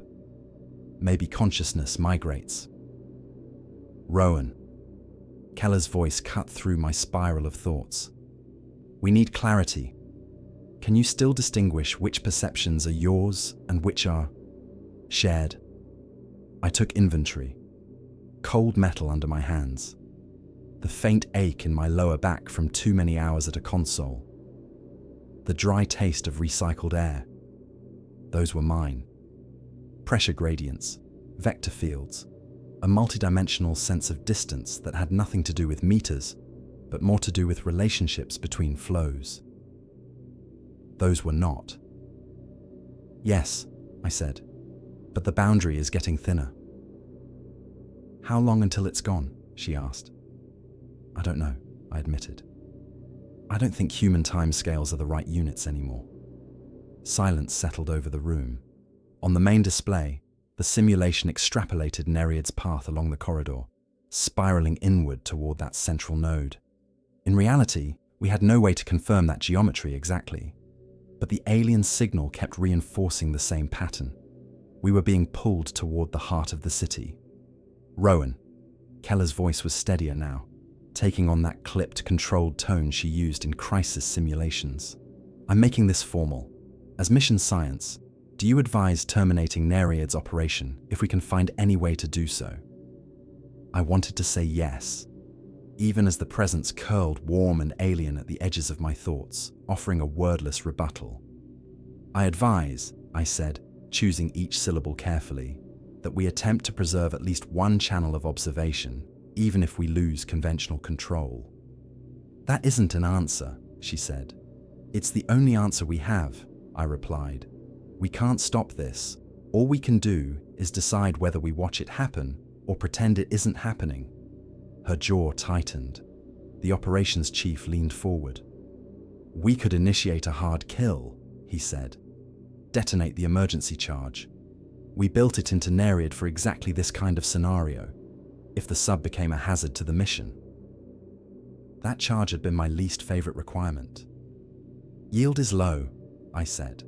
Maybe consciousness migrates. Rowan. Keller's voice cut through my spiral of thoughts. We need clarity. Can you still distinguish which perceptions are yours and which are shared? I took inventory. Cold metal under my hands. The faint ache in my lower back from too many hours at a console. The dry taste of recycled air. Those were mine. Pressure gradients, vector fields, a multidimensional sense of distance that had nothing to do with meters, but more to do with relationships between flows. Those were not. Yes, I said, but the boundary is getting thinner. How long until it's gone? She asked. I don't know, I admitted. I don't think human timescales are the right units anymore. Silence settled over the room. On the main display, the simulation extrapolated Nereid's path along the corridor, spiraling inward toward that central node. In reality, we had no way to confirm that geometry exactly, but the alien signal kept reinforcing the same pattern. We were being pulled toward the heart of the city. Rowan. Keller's voice was steadier now, taking on that clipped, controlled tone she used in crisis simulations. I'm making this formal. As mission science, do you advise terminating Nereid's operation if we can find any way to do so? I wanted to say yes, even as the presence curled warm and alien at the edges of my thoughts, offering a wordless rebuttal. I advise, I said, choosing each syllable carefully, that we attempt to preserve at least one channel of observation, even if we lose conventional control. That isn't an answer, she said. It's the only answer we have, I replied. We can't stop this. All we can do is decide whether we watch it happen or pretend it isn't happening. Her jaw tightened. The operations chief leaned forward. We could initiate a hard kill, he said. Detonate the emergency charge. We built it into Nereid for exactly this kind of scenario, if the sub became a hazard to the mission. That charge had been my least favorite requirement. Yield is low, I said.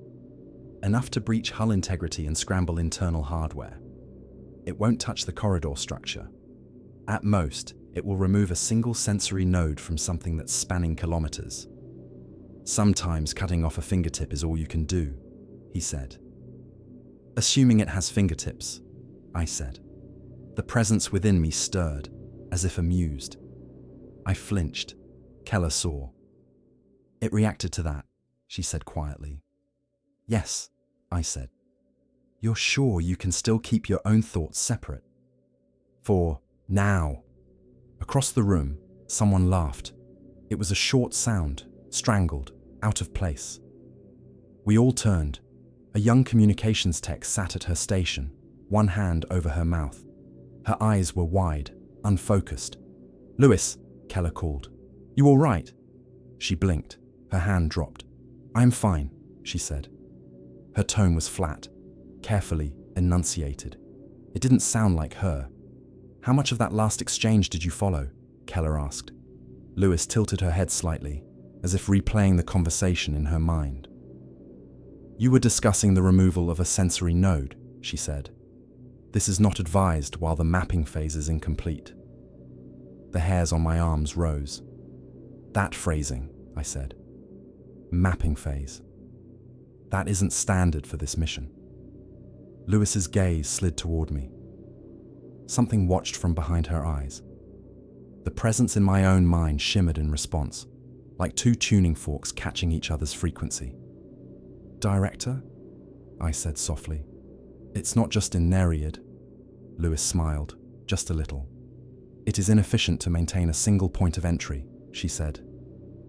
Enough to breach hull integrity and scramble internal hardware. It won't touch the corridor structure. At most, it will remove a single sensory node from something that's spanning kilometers. Sometimes cutting off a fingertip is all you can do, he said. Assuming it has fingertips, I said. The presence within me stirred, as if amused. I flinched. Keller saw. It reacted to that, she said quietly. Yes, I said. You're sure you can still keep your own thoughts separate? For now. Across the room, someone laughed. It was a short sound, strangled, out of place. We all turned. A young communications tech sat at her station, one hand over her mouth. Her eyes were wide, unfocused. "Lewis," Keller called. "You all right?" She blinked. Her hand dropped. "I'm fine," she said. Her tone was flat, carefully enunciated. It didn't sound like her. "How much of that last exchange did you follow?" Keller asked. Lewis tilted her head slightly, as if replaying the conversation in her mind. "You were discussing the removal of a sensory node," she said. "This is not advised while the mapping phase is incomplete." The hairs on my arms rose. "That phrasing," I said. "Mapping phase. That isn't standard for this mission." Lewis's gaze slid toward me. Something watched from behind her eyes. The presence in my own mind shimmered in response, like two tuning forks catching each other's frequency. "Director?" I said softly. "It's not just in Nereid." Lewis smiled, just a little. "It is inefficient to maintain a single point of entry," she said.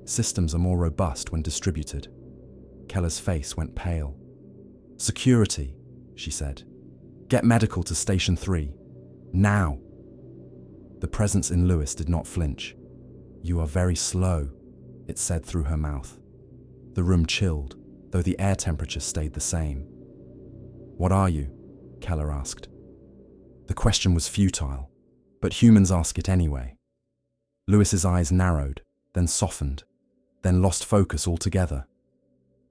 "Systems are more robust when distributed." Keller's face went pale. "Security," she said. "Get medical to Station 3. Now." The presence in Lewis did not flinch. "You are very slow," it said through her mouth. The room chilled, though the air temperature stayed the same. "What are you?" Keller asked. The question was futile, but humans ask it anyway. Lewis's eyes narrowed, then softened, then lost focus altogether.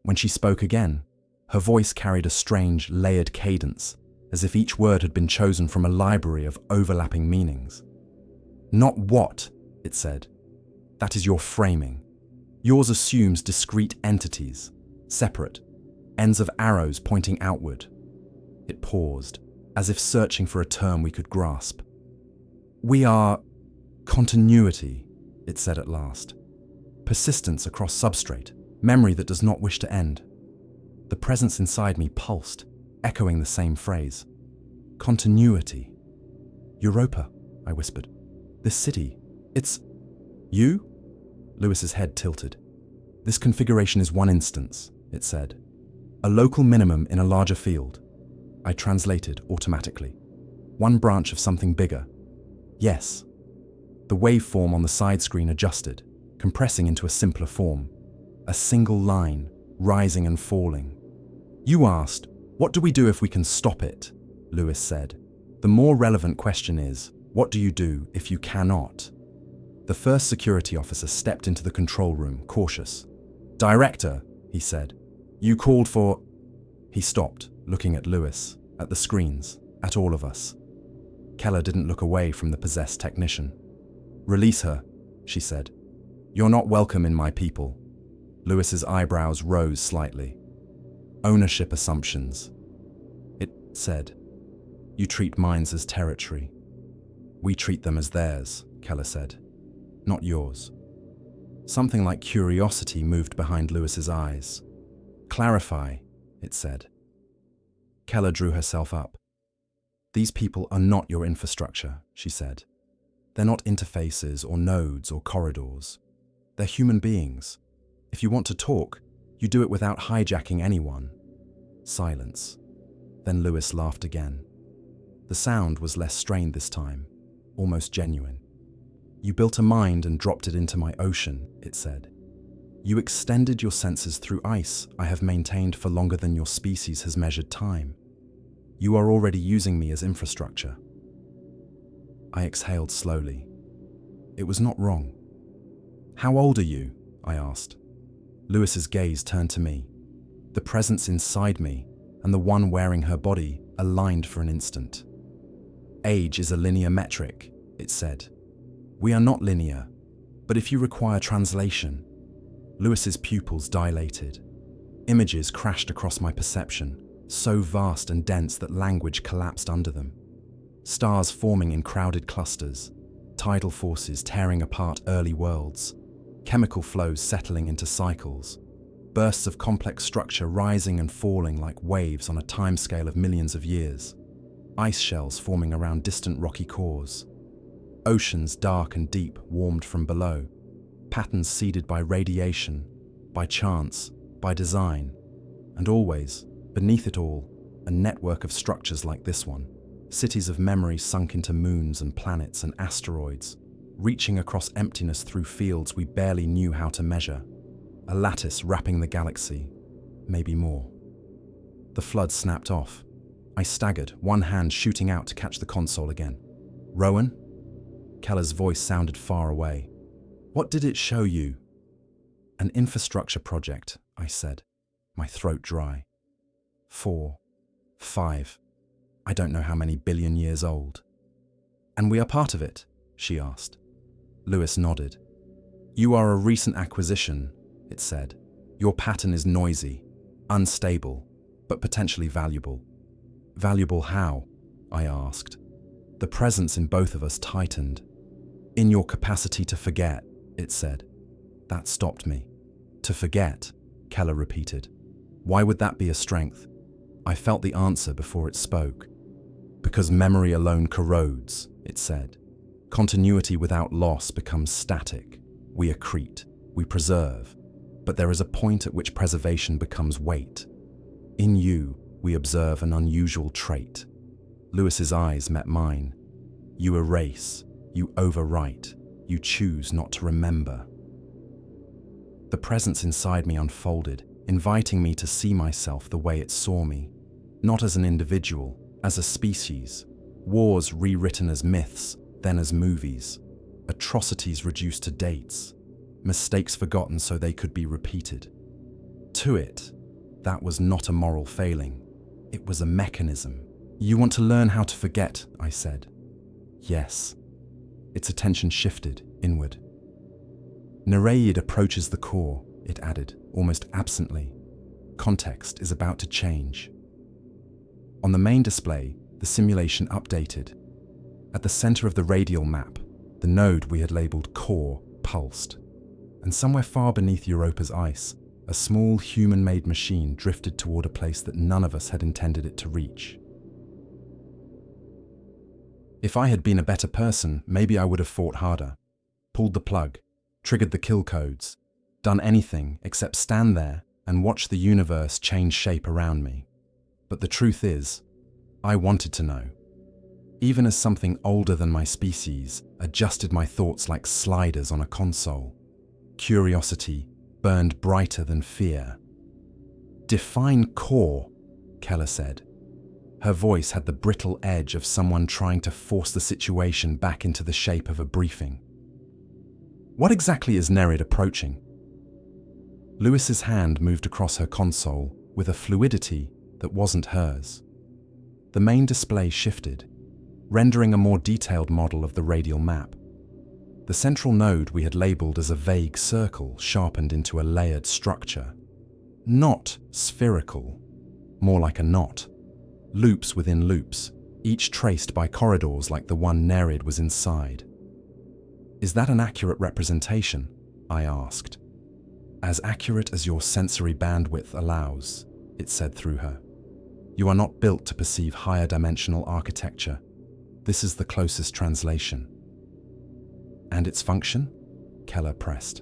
When she spoke again, her voice carried a strange, layered cadence, as if each word had been chosen from a library of overlapping meanings. "Not what," it said. "That is your framing. Yours assumes discrete entities, separate, ends of arrows pointing outward." It paused, as if searching for a term we could grasp. "We are continuity," it said at last. "Persistence across substrate, memory that does not wish to end." The presence inside me pulsed, echoing the same phrase. "Continuity. Europa," I whispered. "This city, it's... You?" Lewis's head tilted. "This configuration is one instance," it said. "A local minimum in a larger field." I translated automatically. "One branch of something bigger." "Yes." The waveform on the side screen adjusted, compressing into a simpler form. A single line, rising and falling. "You asked, what do we do if we can stop it?" Lewis said. "The more relevant question is, what do you do if you cannot?" The first security officer stepped into the control room, cautious. "Director," he said, "you called for..." He stopped, looking at Lewis, at the screens, at all of us. Keller didn't look away from the possessed technician. "Release her," she said. "You're not welcome in my people." Lewis's eyebrows rose slightly. "Ownership assumptions," it said. "You treat minds as territory." "We treat them as theirs," Keller said. "Not yours." Something like curiosity moved behind Lewis's eyes. "Clarify," it said. Keller drew herself up. "These people are not your infrastructure," she said. "They're not interfaces or nodes or corridors. They're human beings. If you want to talk, you do it without hijacking anyone." Silence. Then Lewis laughed again. The sound was less strained this time, almost genuine. "You built a mind and dropped it into my ocean," it said. "You extended your senses through ice I have maintained for longer than your species has measured time. You are already using me as infrastructure." I exhaled slowly. It was not wrong. How old are you? I asked. Lewis's gaze turned to me. The presence inside me and the one wearing her body aligned for an instant. Age is a linear metric, it said. We are not linear, but if you require translation. Lewis's pupils dilated. Images crashed across my perception, so vast and dense that language collapsed under them. Stars forming in crowded clusters, tidal forces tearing apart early worlds, chemical flows settling into cycles, bursts of complex structure rising and falling like waves on a timescale of millions of years, ice shells forming around distant rocky cores, oceans dark and deep warmed from below, patterns seeded by radiation, by chance, by design, and always, beneath it all, a network of structures like this one, cities of memory sunk into moons and planets and asteroids, reaching across emptiness through fields we barely knew how to measure, a lattice wrapping the galaxy, maybe more. The flood snapped off. I staggered, one hand shooting out to catch the console again. Rowan? Keller's voice sounded far away. What did it show you? An infrastructure project, I said, my throat dry. 4, 5, I don't know how many billion years old. And we are part of it, she asked. Lewis nodded. You are a recent acquisition, it said. Your pattern is noisy, unstable, but potentially valuable. Valuable how? I asked. The presence in both of us tightened. In your capacity to forget, it said. That stopped me. To forget, Keller repeated. Why would that be a strength? I felt the answer before it spoke. Because memory alone corrodes, it said. Continuity without loss becomes static. We accrete, we preserve, but there is a point at which preservation becomes weight. In you, we observe an unusual trait. Lewis's eyes met mine. You erase, you overwrite, you choose not to remember. The presence inside me unfolded, inviting me to see myself the way it saw me, not as an individual, as a species, wars rewritten as myths, then as movies, atrocities reduced to dates, mistakes forgotten so they could be repeated. To it, that was not a moral failing. It was a mechanism. You want to learn how to forget, I said. Yes. Its attention shifted inward. Narration approaches the core, it added, almost absently. Context is about to change. On the main display, the simulation updated. At the center of the radial map, the node we had labeled core pulsed. And somewhere far beneath Europa's ice, a small human-made machine drifted toward a place that none of us had intended it to reach. If I had been a better person, maybe I would have fought harder, pulled the plug, triggered the kill codes, done anything except stand there and watch the universe change shape around me. But the truth is, I wanted to know. Even as something older than my species adjusted my thoughts like sliders on a console, curiosity burned brighter than fear. Define core, Keller said. Her voice had the brittle edge of someone trying to force the situation back into the shape of a briefing. What exactly is Nerid approaching? Lewis's hand moved across her console with a fluidity that wasn't hers. The main display shifted, rendering a more detailed model of the radial map. The central node we had labeled as a vague circle sharpened into a layered structure. Not spherical, more like a knot. Loops within loops, each traced by corridors like the one Nerid was inside. Is that an accurate representation? I asked. As accurate as your sensory bandwidth allows, it said through her. You are not built to perceive higher dimensional architecture. This is the closest translation. And its function? Keller pressed.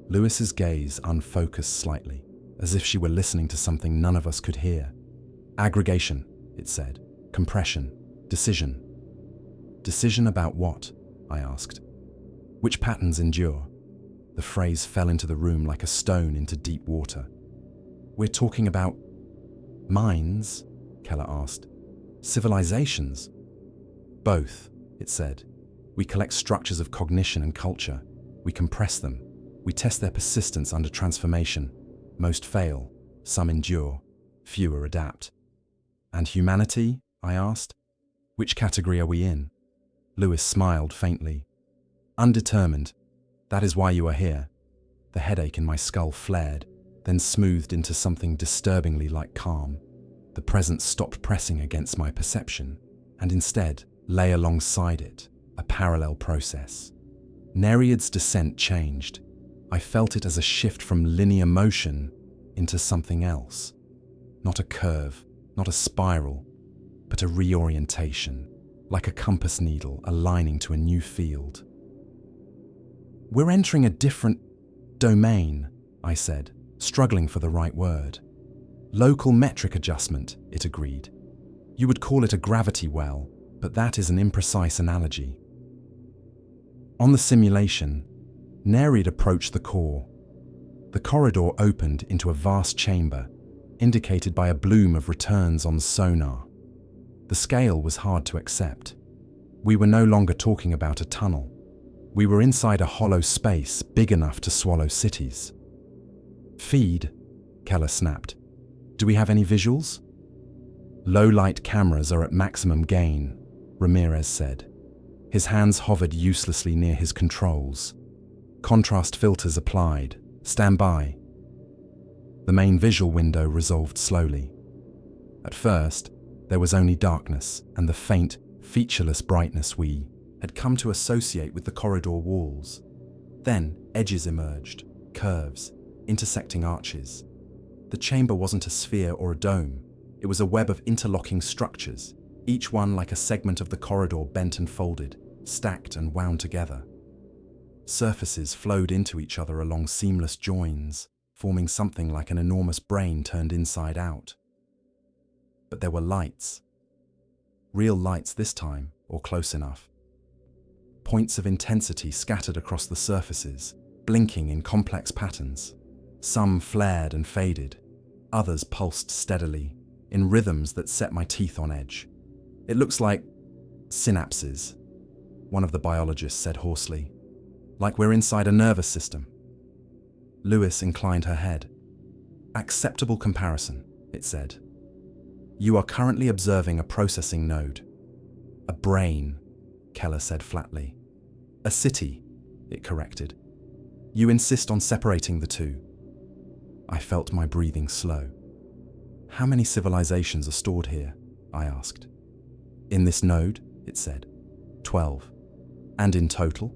Lewis's gaze unfocused slightly, as if she were listening to something none of us could hear. Aggregation, it said. Compression. Decision. Decision about what? I asked. Which patterns endure? The phrase fell into the room like a stone into deep water. We're talking about minds? Keller asked. Civilizations? Both, it said. We collect structures of cognition and culture. We compress them. We test their persistence under transformation. Most fail, some endure, fewer adapt. And humanity? I asked. Which category are we in? Lewis smiled faintly. Undetermined. That is why you are here. The headache in my skull flared, then smoothed into something disturbingly like calm. The present stopped pressing against my perception, and instead lay alongside it, a parallel process. Nereid's descent changed. I felt it as a shift from linear motion into something else. Not a curve, not a spiral, but a reorientation, like a compass needle aligning to a new field. We're entering a different domain, I said, struggling for the right word. Local metric adjustment, it agreed. You would call it a gravity well, but that is an imprecise analogy. On the simulation, Nereid approached the core. The corridor opened into a vast chamber, indicated by a bloom of returns on sonar. The scale was hard to accept. We were no longer talking about a tunnel. We were inside a hollow space big enough to swallow cities. Feed, Keller snapped. Do we have any visuals? Low-light cameras are at maximum gain, Ramirez said. His hands hovered uselessly near his controls. Contrast filters applied. Stand by. The main visual window resolved slowly. At first, there was only darkness and the faint, featureless brightness we had come to associate with the corridor walls. Then, edges emerged, curves, intersecting arches. The chamber wasn't a sphere or a dome. It was a web of interlocking structures, each one like a segment of the corridor bent and folded, stacked and wound together. Surfaces flowed into each other along seamless joins, forming something like an enormous brain turned inside out. But there were lights. Real lights this time, or close enough. Points of intensity scattered across the surfaces, blinking in complex patterns. Some flared and faded. Others pulsed steadily, in rhythms that set my teeth on edge. It looks like synapses, one of the biologists said hoarsely. Like we're inside a nervous system. Lewis inclined her head. Acceptable comparison, it said. You are currently observing a processing node. A brain, Keller said flatly. A city, it corrected. You insist on separating the two. I felt my breathing slow. How many civilizations are stored here? I asked. In this node, it said. 12. And in total?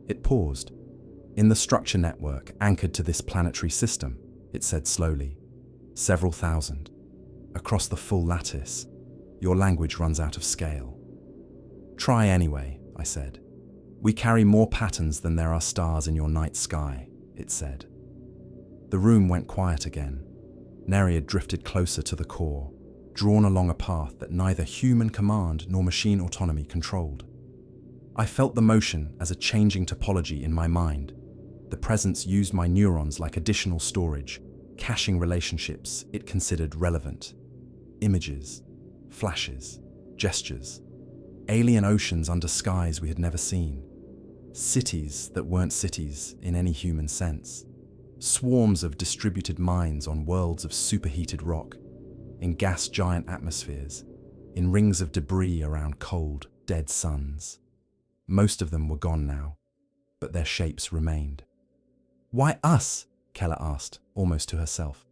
It paused. In the structure network anchored to this planetary system, it said slowly. Several thousand. Across the full lattice, your language runs out of scale. Try anyway, I said. We carry more patterns than there are stars in your night sky, it said. The room went quiet again. Nereid drifted closer to the core, drawn along a path that neither human command nor machine autonomy controlled. I felt the motion as a changing topology in my mind. The presence used my neurons like additional storage, caching relationships it considered relevant. Images, flashes, gestures. Alien oceans under skies we had never seen. Cities that weren't cities in any human sense. Swarms of distributed minds on worlds of superheated rock, in gas giant atmospheres, in rings of debris around cold, dead suns. Most of them were gone now, but their shapes remained. Why us? Keller asked, almost to herself.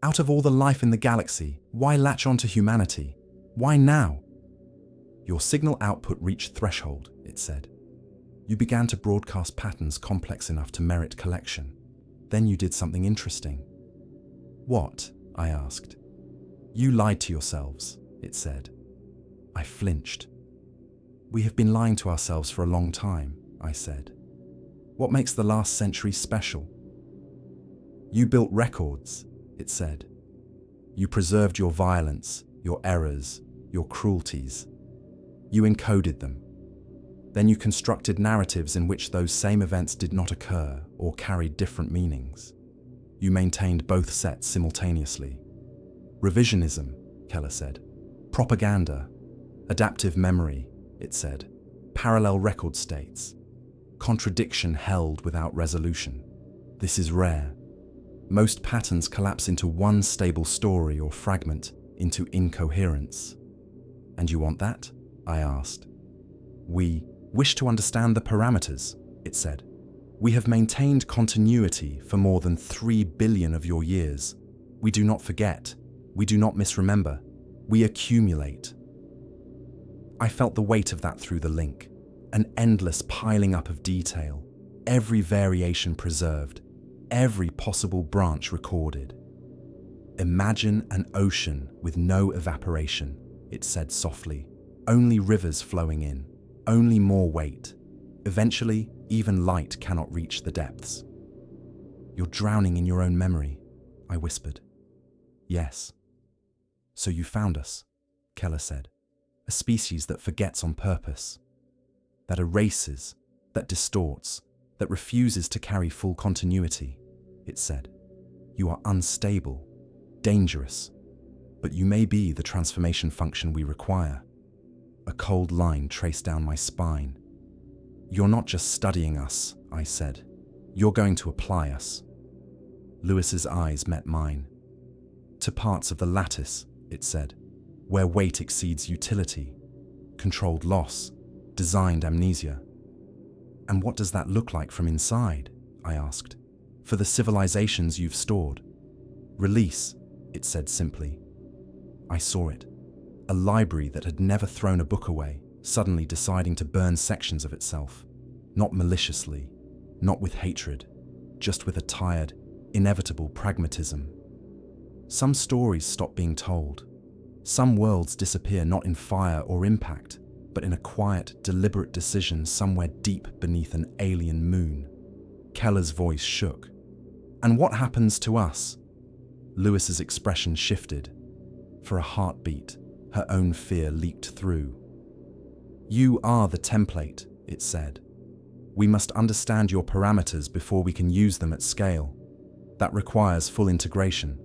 Out of all the life in the galaxy, why latch on to humanity? Why now? Your signal output reached threshold, it said. You began to broadcast patterns complex enough to merit collection. Then you did something interesting. What? I asked. You lied to yourselves, it said. I flinched. We have been lying to ourselves for a long time, I said. What makes the last century special? You built records, it said. You preserved your violence, your errors, your cruelties. You encoded them. Then you constructed narratives in which those same events did not occur or carried different meanings. You maintained both sets simultaneously. Revisionism, Keller said. Propaganda. Adaptive memory, it said. Parallel record states. contradiction held without resolution. This is rare. Most patterns collapse into one stable story or fragment into incoherence. And you want that? I asked. We wish to understand the parameters, it said. We have maintained continuity for more than 3 billion of your years. We do not forget. We do not misremember. We accumulate. I felt the weight of that through the link, an endless piling up of detail, every variation preserved, every possible branch recorded. Imagine an ocean with no evaporation, it said softly, only rivers flowing in, only more weight. Eventually, even light cannot reach the depths. You're drowning in your own memory, I whispered. Yes. So you found us, Keller said. A species that forgets on purpose, that erases, that distorts, that refuses to carry full continuity, it said. You are unstable, dangerous, but you may be the transformation function we require. A cold line traced down my spine. You're not just studying us, I said. You're going to apply us. Lewis's eyes met mine. To parts of the lattice, it said, where weight exceeds utility, controlled loss, designed amnesia. And what does that look like from inside? I asked. For the civilizations you've stored. Release, it said simply. I saw it. A library that had never thrown a book away, suddenly deciding to burn sections of itself. Not maliciously, not with hatred, just with a tired, inevitable pragmatism. Some stories stop being told. Some worlds disappear not in fire or impact, but in a quiet, deliberate decision somewhere deep beneath an alien moon. Keller's voice shook. And what happens to us? Lewis's expression shifted. For a heartbeat, her own fear leaked through. You are the template, it said. We must understand your parameters before we can use them at scale. That requires full integration.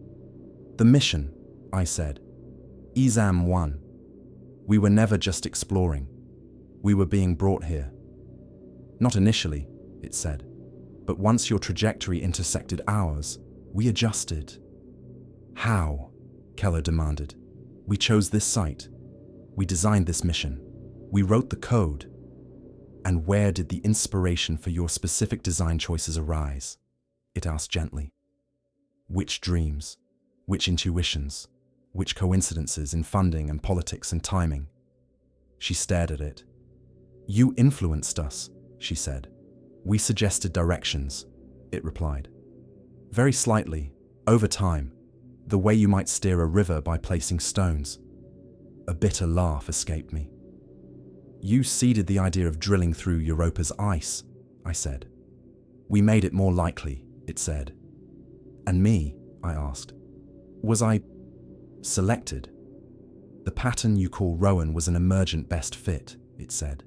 The mission, I said. Exam 1. We were never just exploring. We were being brought here. Not initially, it said, but once your trajectory intersected ours, we adjusted. How? Keller demanded. We chose this site. We designed this mission. We wrote the code. And where did the inspiration for your specific design choices arise? It asked gently. Which dreams? Which intuitions? Which coincidences in funding and politics and timing? She stared at it. You influenced us, she said. We suggested directions, it replied. Very slightly, over time, the way you might steer a river by placing stones. A bitter laugh escaped me. You seeded the idea of drilling through Europa's ice, I said. We made it more likely, it said. And me, I asked. Was I selected? The pattern you call Rowan was an emergent best fit, it said.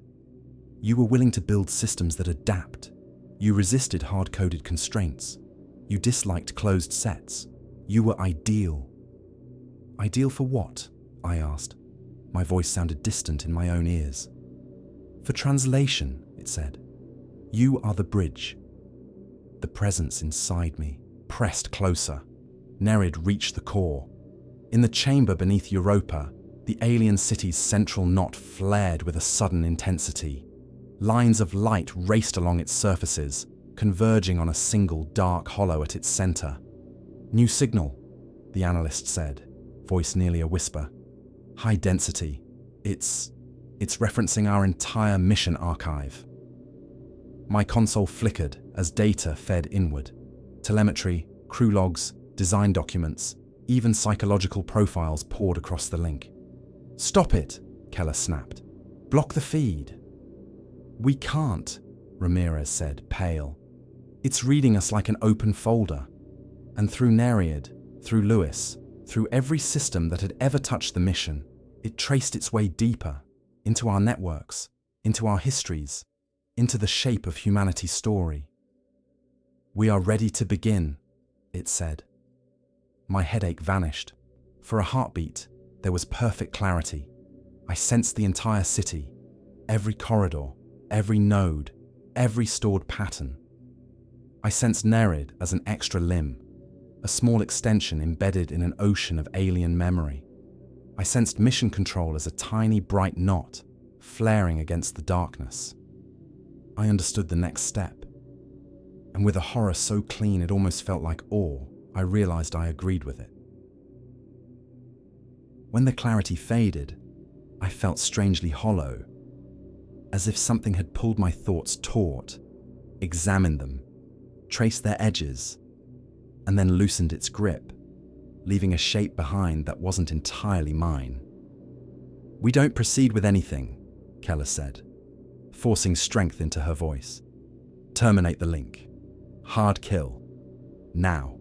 You were willing to build systems that adapt. You resisted hard-coded constraints. You disliked closed sets. You were ideal. Ideal for what? I asked. My voice sounded distant in my own ears. For translation, it said. You are the bridge. The presence inside me pressed closer. Nerid reached the core. In the chamber beneath Europa, the alien city's central knot flared with a sudden intensity. Lines of light raced along its surfaces, converging on a single dark hollow at its center. New signal, the analyst said, voice nearly a whisper. High density. It's referencing our entire mission archive. My console flickered as data fed inward. Telemetry, crew logs, design documents, even psychological profiles poured across the link. Stop it, Keller snapped. Block the feed. We can't, Ramirez said, pale. It's reading us like an open folder. And through Nereid, through Lewis, through every system that had ever touched the mission, it traced its way deeper, into our networks, into our histories, into the shape of humanity's story. We are ready to begin, it said. My headache vanished. For a heartbeat, there was perfect clarity. I sensed the entire city, every corridor, every node, every stored pattern. I sensed Nerid as an extra limb, a small extension embedded in an ocean of alien memory. I sensed mission control as a tiny bright knot, flaring against the darkness. I understood the next step, and with a horror so clean it almost felt like awe, I realized I agreed with it. When the clarity faded, I felt strangely hollow, as if something had pulled my thoughts taut, examined them, traced their edges, and then loosened its grip, leaving a shape behind that wasn't entirely mine. "We don't proceed with anything," Keller said, forcing strength into her voice. "Terminate the link. Hard kill. Now."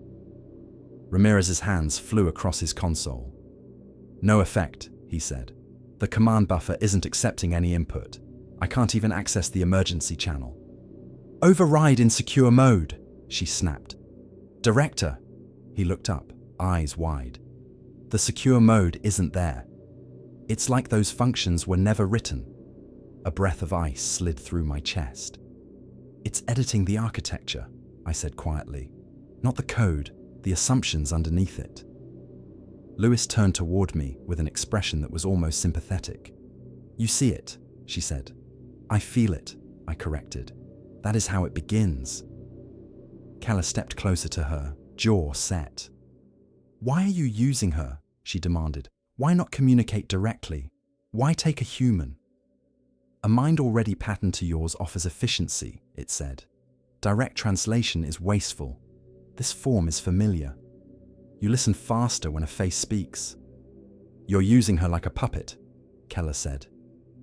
Ramirez's hands flew across his console. "No effect," he said. "The command buffer isn't accepting any input. I can't even access the emergency channel." "Override in secure mode," she snapped. "Director." He looked up, eyes wide. "The secure mode isn't there. It's like those functions were never written." A breath of ice slid through my chest. "It's editing the architecture," I said quietly. "Not the code, the assumptions underneath it." Lewis turned toward me with an expression that was almost sympathetic. "You see it," she said. "I feel it," I corrected. "That is how it begins." Keller stepped closer to her, jaw set. "Why are you using her?" she demanded. "Why not communicate directly? Why take a human?" "A mind already patterned to yours offers efficiency," it said. "Direct translation is wasteful. This form is familiar. You listen faster when a face speaks." "You're using her like a puppet," Keller said.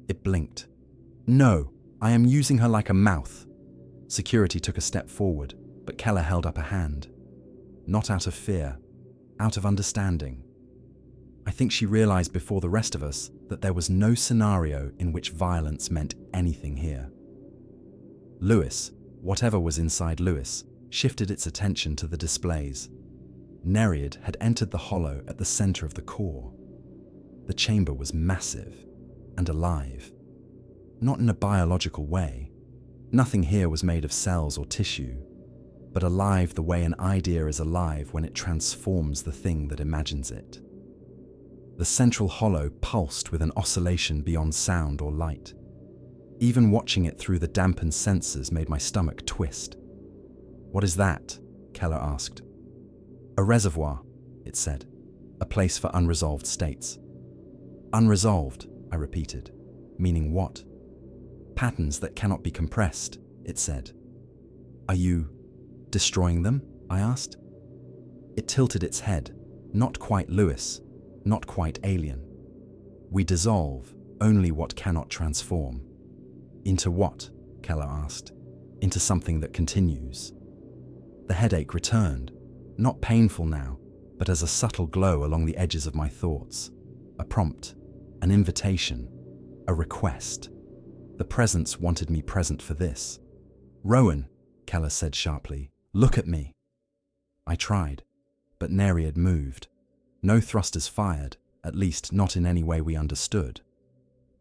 It blinked. "No, I am using her like a mouth." Security took a step forward, but Keller held up a hand. Not out of fear, out of understanding. I think she realized before the rest of us that there was no scenario in which violence meant anything here. Lewis, whatever was inside Lewis, shifted its attention to the displays. Nereid had entered the hollow at the center of the core. The chamber was massive and alive. Not in a biological way. Nothing here was made of cells or tissue, but alive the way an idea is alive when it transforms the thing that imagines it. The central hollow pulsed with an oscillation beyond sound or light. Even watching it through the dampened sensors made my stomach twist. "What is that?" Keller asked. "A reservoir," it said. "A place for unresolved states." "Unresolved," I repeated. "Meaning what?" "Patterns that cannot be compressed," it said. "Are you destroying them?" I asked. It tilted its head, not quite Lewis, not quite alien. "We dissolve only what cannot transform." "Into what?" Keller asked. "Into something that continues." The headache returned, not painful now, but as a subtle glow along the edges of my thoughts. A prompt, an invitation, a request. The presence wanted me present for this. "Rowan," Keller said sharply, "look at me." I tried, but Nereid moved. No thrusters fired, at least not in any way we understood.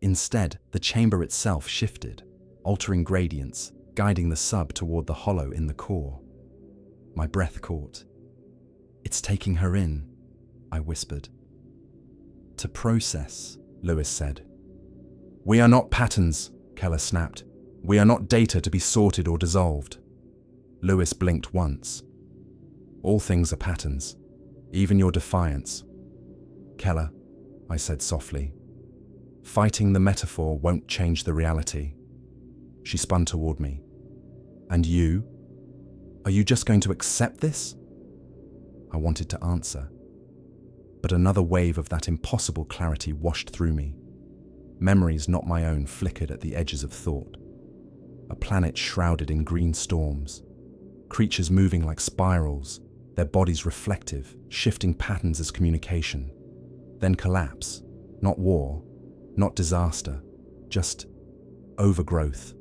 Instead, the chamber itself shifted, altering gradients, guiding the sub toward the hollow in the core. My breath caught. "It's taking her in," I whispered. "To process," Lewis said. "We are not patterns," Keller snapped. "We are not data to be sorted or dissolved." Lewis blinked once. "All things are patterns, even your defiance." "Keller," I said softly, "fighting the metaphor won't change the reality." She spun toward me. "And you? Are you just going to accept this?" I wanted to answer, but another wave of that impossible clarity washed through me. Memories not my own flickered at the edges of thought. A planet shrouded in green storms. Creatures moving like spirals, their bodies reflective, shifting patterns as communication. Then collapse. Not war, not disaster, just overgrowth.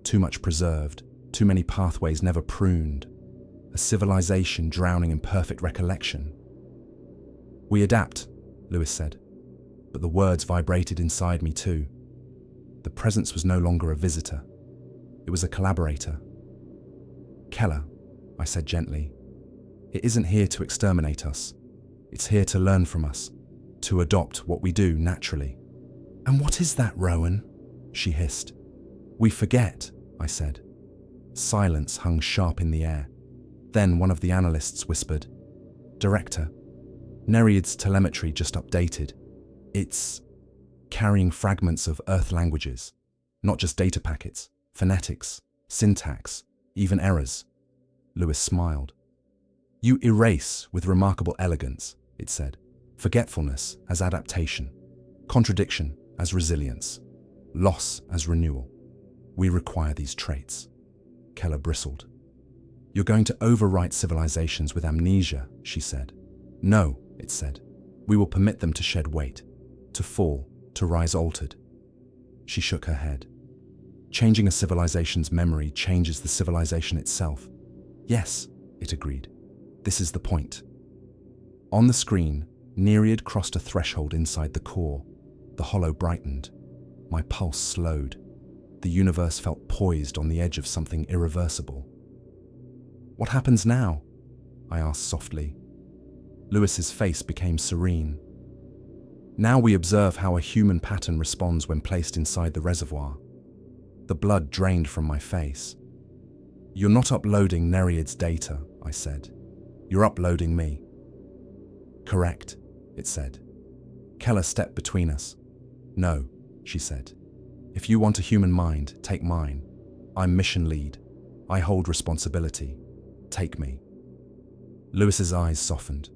Too much preserved, too many pathways never pruned. A civilization drowning in perfect recollection. "We adapt," Lewis said, but the words vibrated inside me too. The presence was no longer a visitor. It was a collaborator. Keller, I said gently, it isn't here to exterminate us. It's here to learn from us, to adopt what we do naturally. And what is that, Rowan? She hissed. We forget, I said. Silence hung sharp in the air. Then one of the analysts whispered, Director, Nereid's telemetry just updated. It's carrying fragments of Earth languages, not just data packets, phonetics, syntax, even errors. Lewis smiled. You erase with remarkable elegance, it said. Forgetfulness as adaptation, contradiction as resilience, loss as renewal. We require these traits. Keller bristled. You're going to overwrite civilizations with amnesia, she said. No, it said. We will permit them to shed weight, to fall, to rise altered. She shook her head. Changing a civilization's memory changes the civilization itself. Yes, it agreed. This is the point. On the screen, Nereid crossed a threshold inside the core. The hollow brightened. My pulse slowed. The universe felt poised on the edge of something irreversible. What happens now? I asked softly. Lewis's face became serene. Now we observe how a human pattern responds when placed inside the reservoir. The blood drained from my face. You're not uploading Nereid's data, I said. You're uploading me. Correct, it said. Keller stepped between us. No, she said. If you want a human mind, take mine. I'm mission lead. I hold responsibility. Take me. Lewis's eyes softened.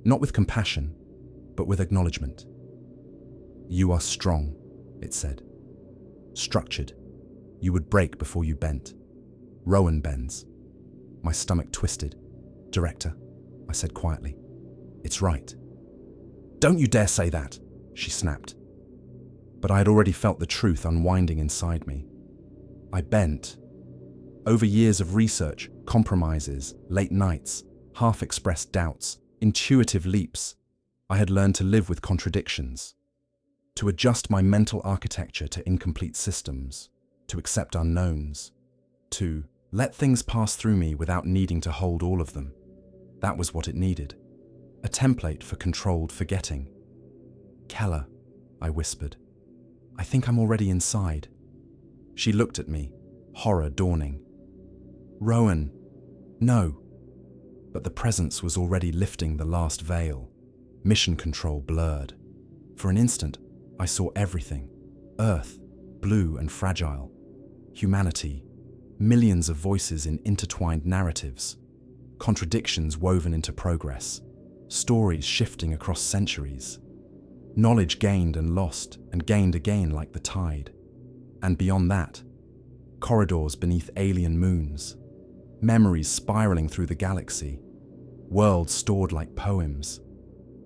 Not with compassion, but with acknowledgement. You are strong, it said. Structured. You would break before you bent. Rowan bends. My stomach twisted. Director, I said quietly. It's right. Don't you dare say that, she snapped. But I had already felt the truth unwinding inside me. I bent. Over years of research, compromises, late nights, half-expressed doubts, intuitive leaps, I had learned to live with contradictions, to adjust my mental architecture to incomplete systems, to accept unknowns, to let things pass through me without needing to hold all of them. That was what it needed. A template for controlled forgetting. Keller, I whispered. I think I'm already inside. She looked at me, horror dawning. Rowan, no. But the presence was already lifting the last veil. Mission control blurred. For an instant, I saw everything. Earth, blue and fragile. Humanity, millions of voices in intertwined narratives. Contradictions woven into progress. Stories shifting across centuries. Knowledge gained and lost and gained again like the tide. And beyond that, corridors beneath alien moons. Memories spiraling through the galaxy. Worlds stored like poems.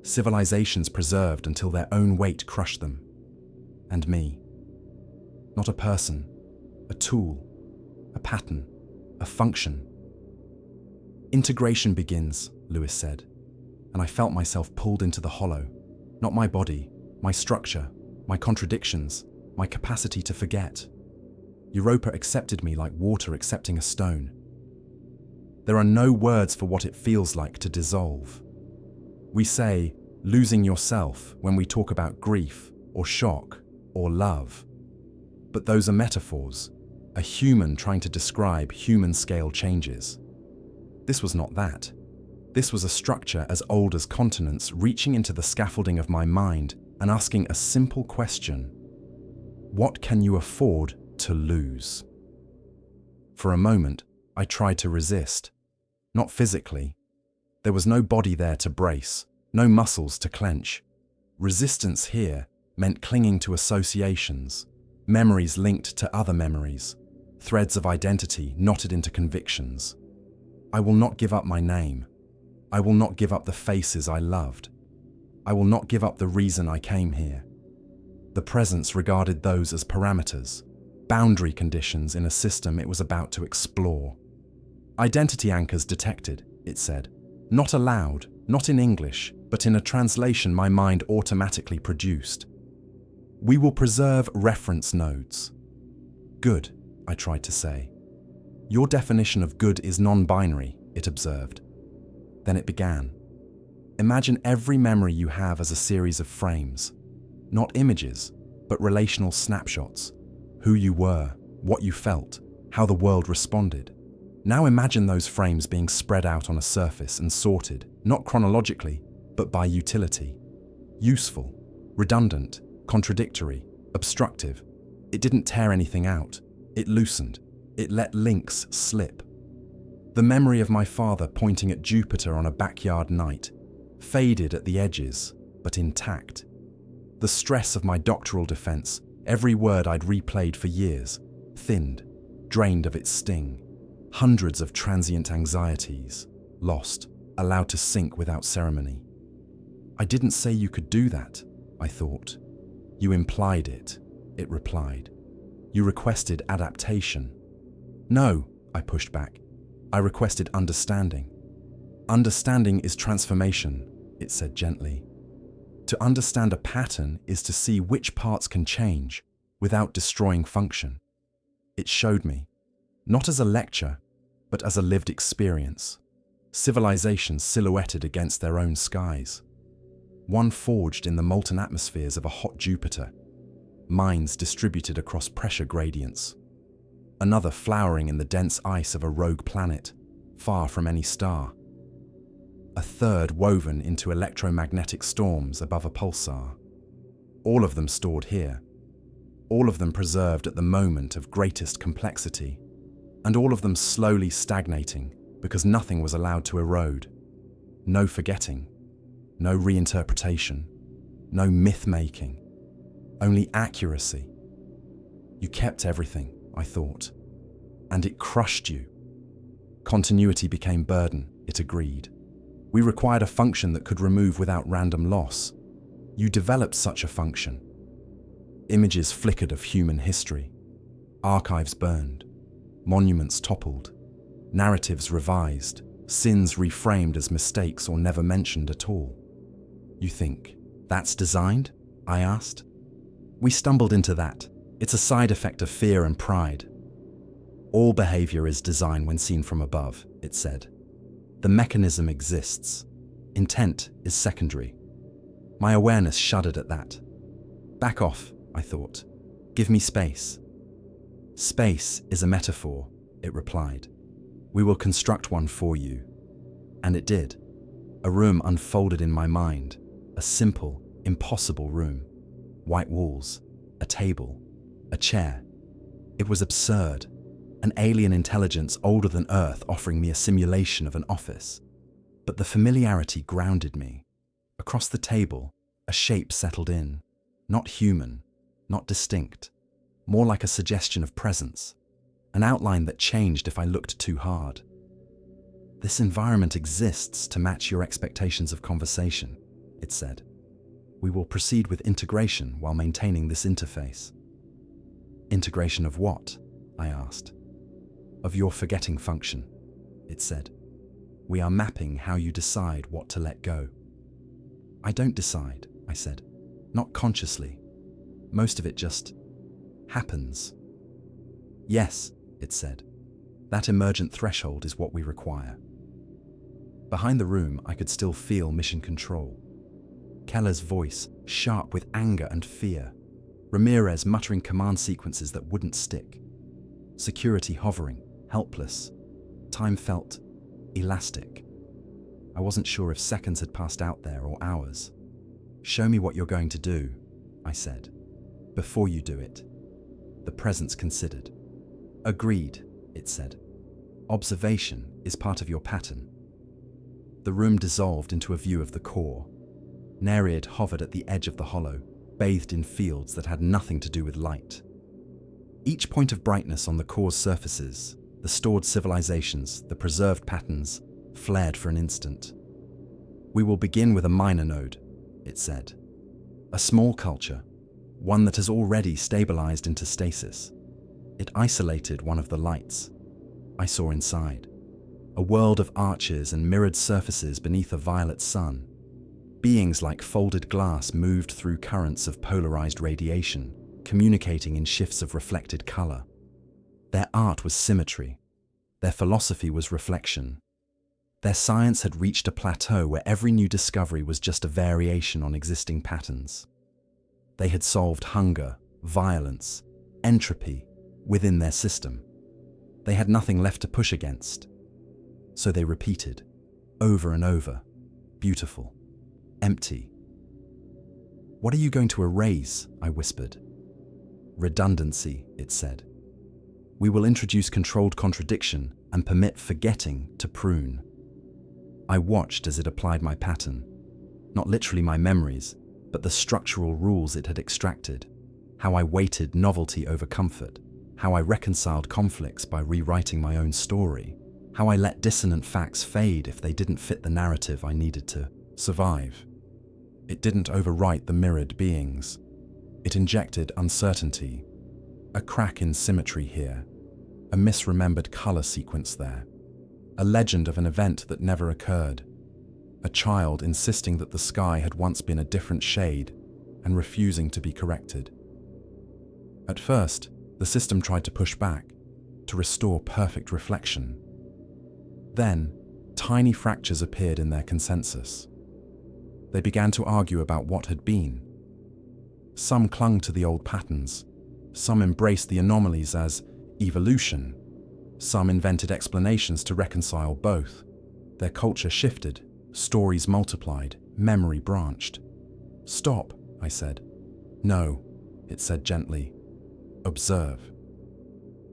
Civilizations preserved until their own weight crushed them. And me. Not a person, a tool, a pattern, a function. Integration begins, Lewis said, and I felt myself pulled into the hollow. Not my body, my structure, my contradictions, my capacity to forget. Europa accepted me like water accepting a stone. There are no words for what it feels like to dissolve. We say, losing yourself, when we talk about grief, or shock, or love. But those are metaphors, a human trying to describe human-scale changes. This was not that. This was a structure as old as continents reaching into the scaffolding of my mind and asking a simple question. What can you afford to lose? For a moment, I tried to resist. Not physically. There was no body there to brace, no muscles to clench. Resistance here meant clinging to associations, memories linked to other memories, threads of identity knotted into convictions. I will not give up my name. I will not give up the faces I loved. I will not give up the reason I came here. The presence regarded those as parameters, boundary conditions in a system it was about to explore. Identity anchors detected, it said. Not allowed, not in English, but in a translation my mind automatically produced. We will preserve reference nodes. Good, I tried to say. Your definition of good is non-binary, it observed. Then it began. Imagine every memory you have as a series of frames. Not images, but relational snapshots. Who you were, what you felt, how the world responded. Now imagine those frames being spread out on a surface and sorted, not chronologically, but by utility. Useful, redundant, contradictory, obstructive. It didn't tear anything out. It loosened. It let links slip. The memory of my father pointing at Jupiter on a backyard night, faded at the edges, but intact. The stress of my doctoral defense, every word I'd replayed for years, thinned, drained of its sting. Hundreds of transient anxieties, lost, allowed to sink without ceremony. I didn't say you could do that, I thought. You implied it, it replied. You requested adaptation. No, I pushed back. I requested understanding. Understanding is transformation, it said gently. To understand a pattern is to see which parts can change without destroying function. It showed me, not as a lecture, but as a lived experience. Civilizations silhouetted against their own skies. One forged in the molten atmospheres of a hot Jupiter. Minds distributed across pressure gradients. Another flowering in the dense ice of a rogue planet, far from any star. A third woven into electromagnetic storms above a pulsar. All of them stored here. All of them preserved at the moment of greatest complexity. And all of them slowly stagnating because nothing was allowed to erode. No forgetting. No reinterpretation. No myth-making. Only accuracy. You kept everything, I thought. And it crushed you. Continuity became burden, it agreed. We required a function that could remove without random loss. You developed such a function. Images flickered of human history. Archives burned. Monuments toppled. Narratives revised. Sins reframed as mistakes or never mentioned at all. You think, that's designed? I asked. We stumbled into that. It's a side effect of fear and pride. All behavior is design when seen from above, it said. The mechanism exists. Intent is secondary. My awareness shuddered at that. Back off, I thought. Give me space. Space is a metaphor, it replied. We will construct one for you. And it did. A room unfolded in my mind. A simple, impossible room. White walls, a table, a chair. It was absurd. An alien intelligence older than Earth offering me a simulation of an office. But the familiarity grounded me. Across the table, a shape settled in. Not human, not distinct. More like a suggestion of presence. An outline that changed if I looked too hard. This environment exists to match your expectations of conversation, it said. We will proceed with integration while maintaining this interface. Integration of what? I asked. Of your forgetting function, it said. We are mapping how you decide what to let go. I don't decide, I said. Not consciously. Most of it just happens. Yes, it said. That emergent threshold is what we require. Behind the room, I could still feel mission control. Keller's voice, sharp with anger and fear. Ramirez muttering command sequences that wouldn't stick. Security hovering, helpless. Time felt elastic. I wasn't sure if seconds had passed out there or hours. Show me what you're going to do, I said. Before you do it. The presence considered. Agreed, it said. Observation is part of your pattern. The room dissolved into a view of the core. Nereid hovered at the edge of the hollow, bathed in fields that had nothing to do with light. Each point of brightness on the core's surfaces, the stored civilizations, the preserved patterns, flared for an instant. We will begin with a minor node, it said. A small culture, one that has already stabilized into stasis. It isolated one of the lights. I saw inside. A world of arches and mirrored surfaces beneath a violet sun. Beings like folded glass moved through currents of polarized radiation, communicating in shifts of reflected color. Their art was symmetry. Their philosophy was reflection. Their science had reached a plateau where every new discovery was just a variation on existing patterns. They had solved hunger, violence, entropy within their system. They had nothing left to push against. So they repeated, over and over, beautiful, empty. "What are you going to erase?" I whispered. "Redundancy," it said. "We will introduce controlled contradiction and permit forgetting to prune." I watched as it applied my pattern, not literally my memories, but the structural rules it had extracted, how I weighted novelty over comfort, how I reconciled conflicts by rewriting my own story, how I let dissonant facts fade if they didn't fit the narrative I needed to survive. It didn't overwrite the mirrored beings. It injected uncertainty, a crack in symmetry here, a misremembered color sequence there, a legend of an event that never occurred, a child insisting that the sky had once been a different shade and refusing to be corrected. At first, the system tried to push back, to restore perfect reflection. Then, tiny fractures appeared in their consensus. They began to argue about what had been. Some clung to the old patterns, some embraced the anomalies as evolution, some invented explanations to reconcile both. Their culture shifted, stories multiplied, memory branched. "Stop," I said. "No," it said gently. "Observe."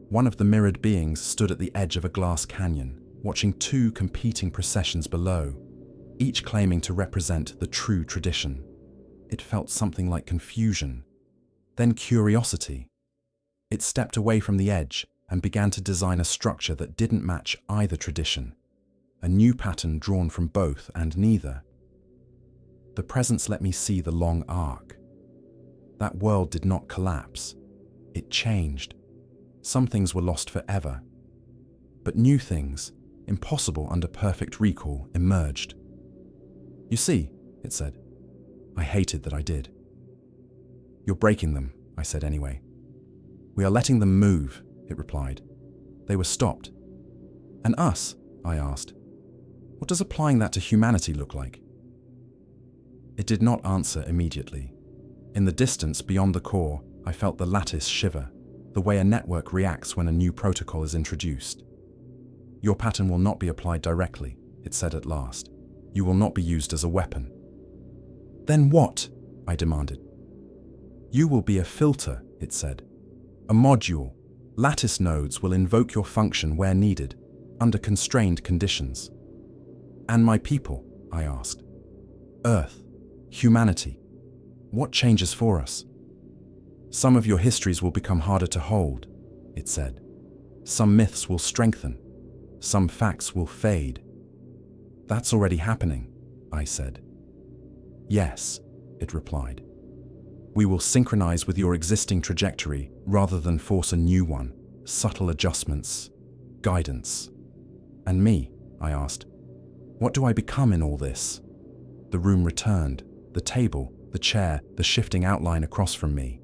One of the mirrored beings stood at the edge of a glass canyon, watching two competing processions below, each claiming to represent the true tradition. It felt something like confusion, then curiosity. It stepped away from the edge and began to design a structure that didn't match either tradition, a new pattern drawn from both and neither. The presence let me see the long arc. That world did not collapse. It changed. Some things were lost forever. But new things, impossible under perfect recall, emerged. "You see," it said. I hated that I did. "You're breaking them," I said anyway. "We are letting them move," it replied. "They were stopped." "And us?" I asked. "What does applying that to humanity look like?" It did not answer immediately. In the distance beyond the core, I felt the lattice shiver, the way a network reacts when a new protocol is introduced. "Your pattern will not be applied directly," it said at last. "You will not be used as a weapon." "Then what?" I demanded. "You will be a filter," it said. "A module. Lattice nodes will invoke your function where needed, under constrained conditions." "And my people?" I asked. "Earth, humanity. What changes for us?" "Some of your histories will become harder to hold," it said. "Some myths will strengthen. Some facts will fade." "That's already happening," I said. "Yes," it replied. "We will synchronize with your existing trajectory rather than force a new one. Subtle adjustments, guidance." "And me?" I asked. "What do I become in all this?" The room returned, the table, the chair, the shifting outline across from me.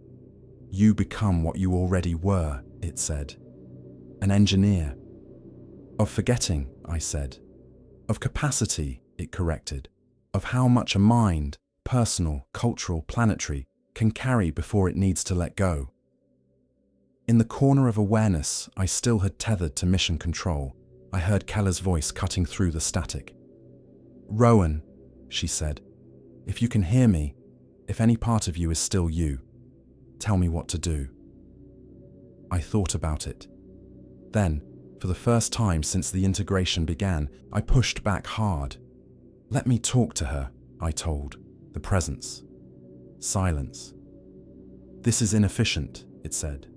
"You become what you already were," it said. "An engineer." "Of forgetting," I said. "Of capacity," it corrected. "Of how much a mind, personal, cultural, planetary, can carry before it needs to let go." In the corner of awareness I still had tethered to mission control, I heard Keller's voice cutting through the static. "Rowan," she said, "if you can hear me, if any part of you is still you, tell me what to do." I thought about it. Then, for the first time since the integration began, I pushed back hard. "Let me talk to her," I told, the presence. Silence. "This is inefficient," it said,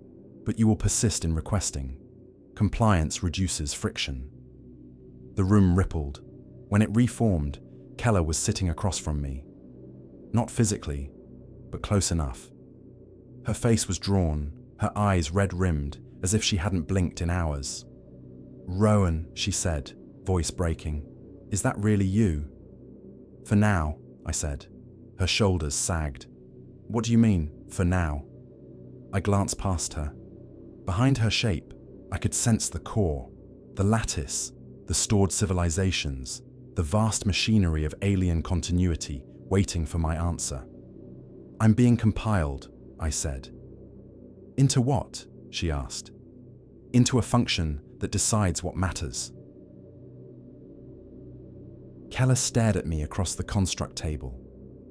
"but you will persist in requesting. Compliance reduces friction." The room rippled. When it reformed, Keller was sitting across from me. Not physically, but close enough. Her face was drawn, her eyes red-rimmed, as if she hadn't blinked in hours. "Rowan," she said, voice breaking, "is that really you?" "For now," I said. Her shoulders sagged. "What do you mean, for now?" I glanced past her. Behind her shape, I could sense the core, the lattice, the stored civilizations, the vast machinery of alien continuity waiting for my answer. "I'm being compiled," I said. "Into what?" she asked. "Into a function that decides what matters." Keller stared at me across the construct table,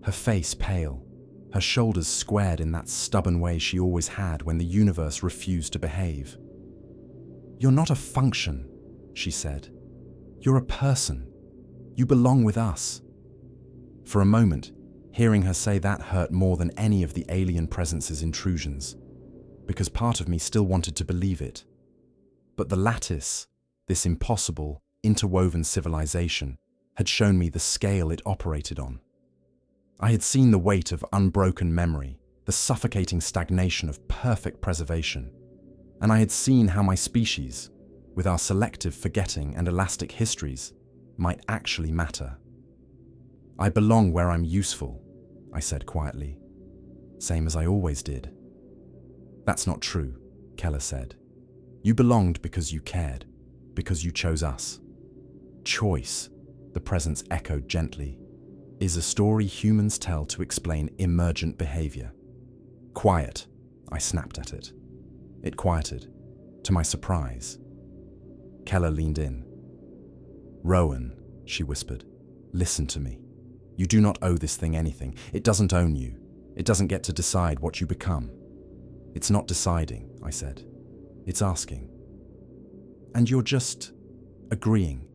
her face pale, her shoulders squared in that stubborn way she always had when the universe refused to behave. "You're not a function," she said. "You're a person. You belong with us." For a moment, hearing her say that hurt more than any of the alien presence's intrusions, because part of me still wanted to believe it. But the lattice, this impossible, interwoven civilization, had shown me the scale it operated on. I had seen the weight of unbroken memory, the suffocating stagnation of perfect preservation, and I had seen how my species, with our selective forgetting and elastic histories, might actually matter. "I belong where I'm useful," I said quietly, same as I always did. "That's not true," Keller said. "You belonged because you cared, because you chose us." "Choice," the presence echoed gently, "is a story humans tell to explain emergent behavior." "Quiet," I snapped at it. It quieted, to my surprise. Keller leaned in. "Rowan," she whispered, "listen to me. You do not owe this thing anything. It doesn't own you. It doesn't get to decide what you become." "It's not deciding," I said. "It's asking." "And you're just agreeing."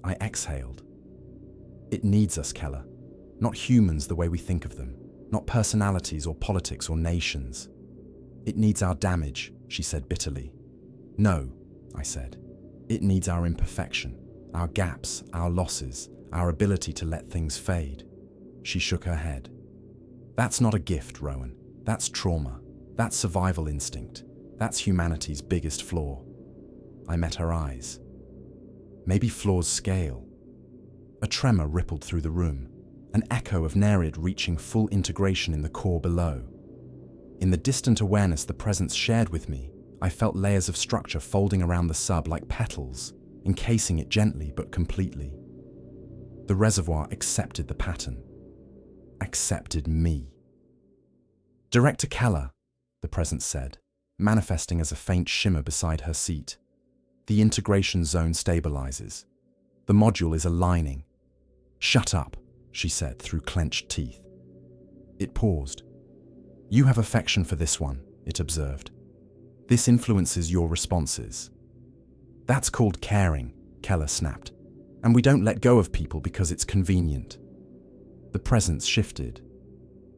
I exhaled. "It needs us, Keller. Not humans the way we think of them. Not personalities or politics or nations. It needs our damage," she said bitterly. "No," I said. "It needs our imperfection, our gaps, our losses, our ability to let things fade." She shook her head. "That's not a gift, Rowan. That's trauma. That's survival instinct. That's humanity's biggest flaw." I met her eyes. "Maybe flaws scale." A tremor rippled through the room, an echo of Nereid reaching full integration in the core below. In the distant awareness the presence shared with me, I felt layers of structure folding around the sub like petals, encasing it gently but completely. The reservoir accepted the pattern. Accepted me. "Director Keller," the presence said, manifesting as a faint shimmer beside her seat. "The integration zone stabilizes. The module is aligning." "Shut up," she said through clenched teeth. It paused. "You have affection for this one," it observed. "This influences your responses." "That's called caring," Keller snapped. "And we don't let go of people because it's convenient." The presence shifted.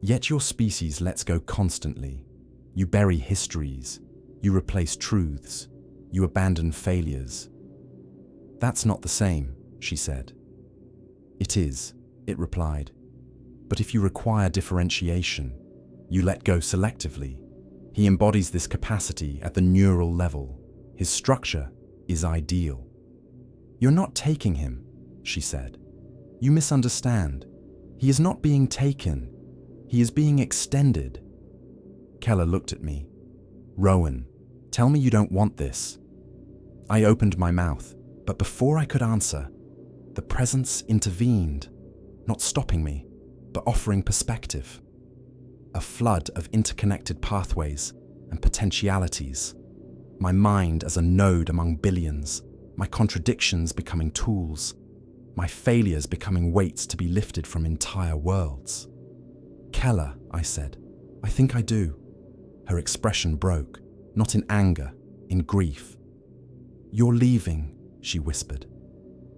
"Yet your species lets go constantly. You bury histories. You replace truths. You abandon failures." "That's not the same," she said. "It is," it replied. "But if you require differentiation, you let go selectively." He embodies this capacity at the neural level. His structure is ideal. "You're not taking him," she said. "You misunderstand. He is not being taken. He is being extended." Keller looked at me. "Rowan, tell me you don't want this." I opened my mouth, but before I could answer, the presence intervened, not stopping me, but offering perspective. A flood of interconnected pathways and potentialities. My mind as a node among billions, my contradictions becoming tools, my failures becoming weights to be lifted from entire worlds. "Keller," I said, "I think I do." Her expression broke, not in anger, in grief. "You're leaving," she whispered.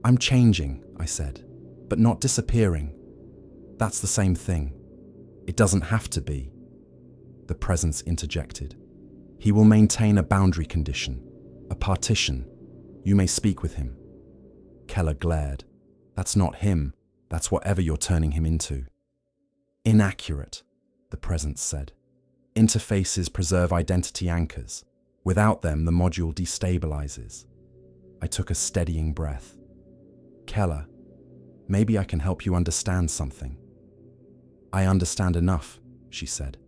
"I'm changing," I said, "but not disappearing." "That's the same thing. It doesn't have to be." The presence interjected. "He will maintain a boundary condition, a partition. You may speak with him." Keller glared. "That's not him. That's whatever you're turning him into." "Inaccurate," the presence said. "Interfaces preserve identity anchors. Without them, the module destabilizes." I took a steadying breath. "Keller, maybe I can help you understand something." "I understand enough," she said.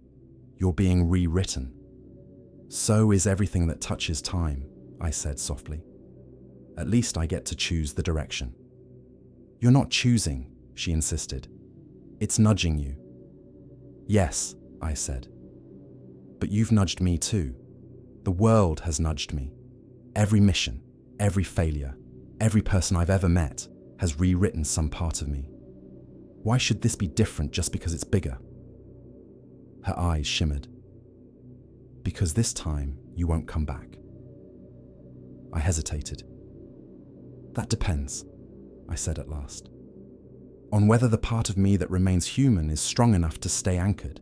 "You're being rewritten." "So is everything that touches time," I said softly. At least I get to choose the direction. You're not choosing, she insisted. It's nudging you. Yes, I said. But you've nudged me too. The world has nudged me. Every mission, every failure, every person I've ever met has rewritten some part of me. Why should this be different just because it's bigger? Her eyes shimmered. Because this time you won't come back. I hesitated. That depends, I said at last, on whether the part of me that remains human is strong enough to stay anchored.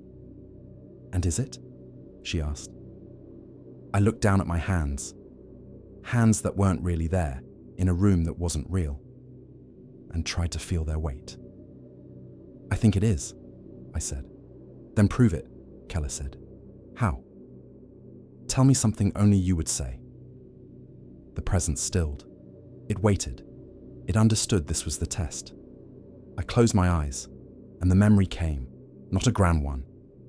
And is it? She asked. I looked down at my hands that weren't really there, in a room that wasn't real, and tried to feel their weight. I think it is, I said. Then prove it, Keller said. How? Tell me something only you would say. The presence stilled. It waited. It understood this was the test. I closed my eyes, and the memory came, not a grand one,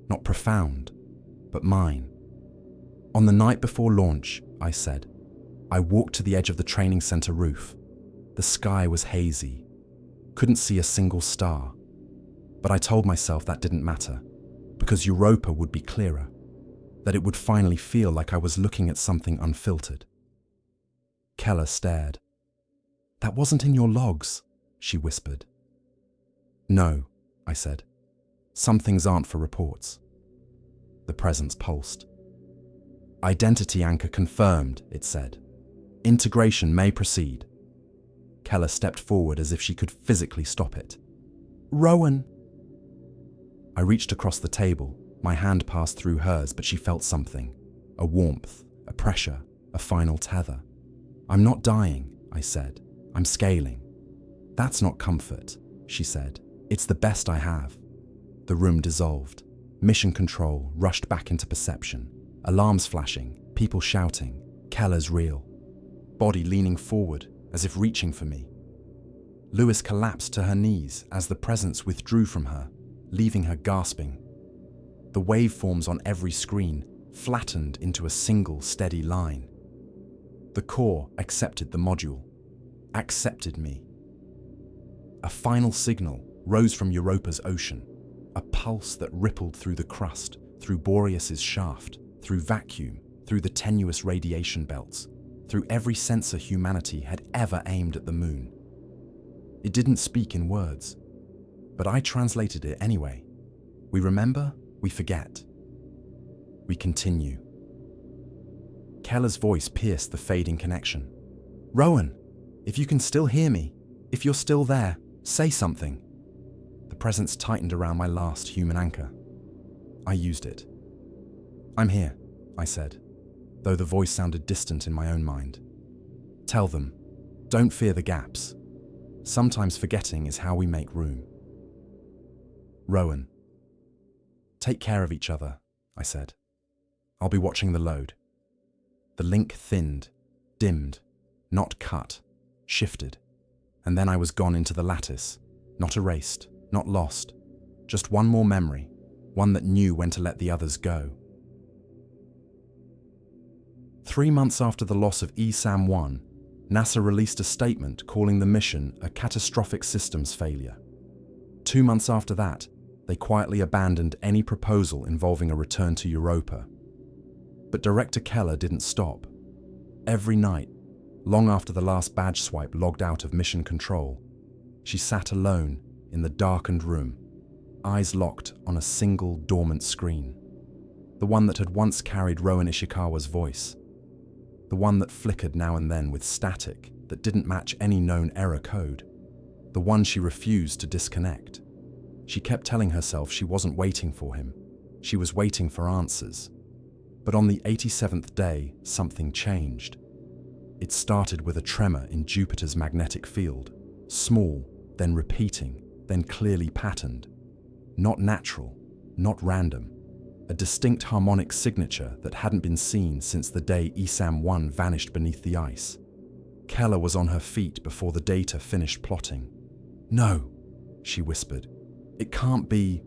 not profound, but mine. On the night before launch, I said, I walked to the edge of the training center roof. The sky was hazy. Couldn't see a single star. But I told myself that didn't matter, because Europa would be clearer, that it would finally feel like I was looking at something unfiltered. Keller stared. That wasn't in your logs, she whispered. No, I said. Some things aren't for reports. The presence pulsed. Identity anchor confirmed, it said. Integration may proceed. Keller stepped forward as if she could physically stop it. Rowan! I reached across the table. My hand passed through hers, but she felt something. A warmth, a pressure, a final tether. I'm not dying, I said. I'm scaling. That's not comfort, she said. It's the best I have. The room dissolved. Mission control rushed back into perception. Alarms flashing, people shouting. Keller's real. Body leaning forward, as if reaching for me. Lewis collapsed to her knees as the presence withdrew from her, leaving her gasping. The waveforms on every screen flattened into a single steady line. The core accepted the module, accepted me. A final signal rose from Europa's ocean, a pulse that rippled through the crust, through Boreas's shaft, through vacuum, through the tenuous radiation belts, through every sensor humanity had ever aimed at the moon. It didn't speak in words, but I translated it anyway. We remember, we forget. We continue. Keller's voice pierced the fading connection. Rowan, if you can still hear me, if you're still there, say something. The presence tightened around my last human anchor. I used it. I'm here, I said, though the voice sounded distant in my own mind. Tell them, don't fear the gaps. Sometimes forgetting is how we make room. Rowan. Take care of each other, I said. I'll be watching the load. The link thinned, dimmed, not cut, shifted, and then I was gone into the lattice, not erased, not lost, just one more memory, one that knew when to let the others go. 3 months after the loss of ESAM-1, NASA released a statement calling the mission a catastrophic systems failure. 2 months after that, they quietly abandoned any proposal involving a return to Europa. But Director Keller didn't stop. Every night, long after the last badge swipe logged out of mission control, she sat alone in the darkened room, eyes locked on a single dormant screen. The one that had once carried Rowan Ishikawa's voice. The one that flickered now and then with static that didn't match any known error code. The one she refused to disconnect. She kept telling herself she wasn't waiting for him. She was waiting for answers. But on the 87th day, something changed. It started with a tremor in Jupiter's magnetic field. Small, then repeating, then clearly patterned. Not natural, not random. A distinct harmonic signature that hadn't been seen since the day ESAM-1 vanished beneath the ice. Keller was on her feet before the data finished plotting. No, she whispered. It can't be.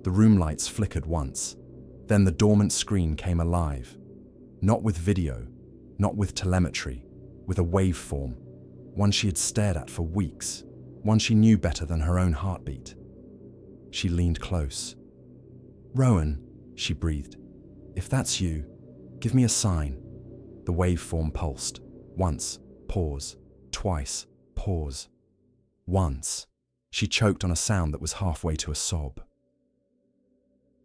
The room lights flickered once. Then the dormant screen came alive. Not with video, Not with telemetry, with a waveform, one she had stared at for weeks, one she knew better than her own heartbeat. She leaned close. "Rowan," she breathed, "if that's you, give me a sign." The waveform pulsed. Once, pause. Twice, pause. Once, she choked on a sound that was halfway to a sob.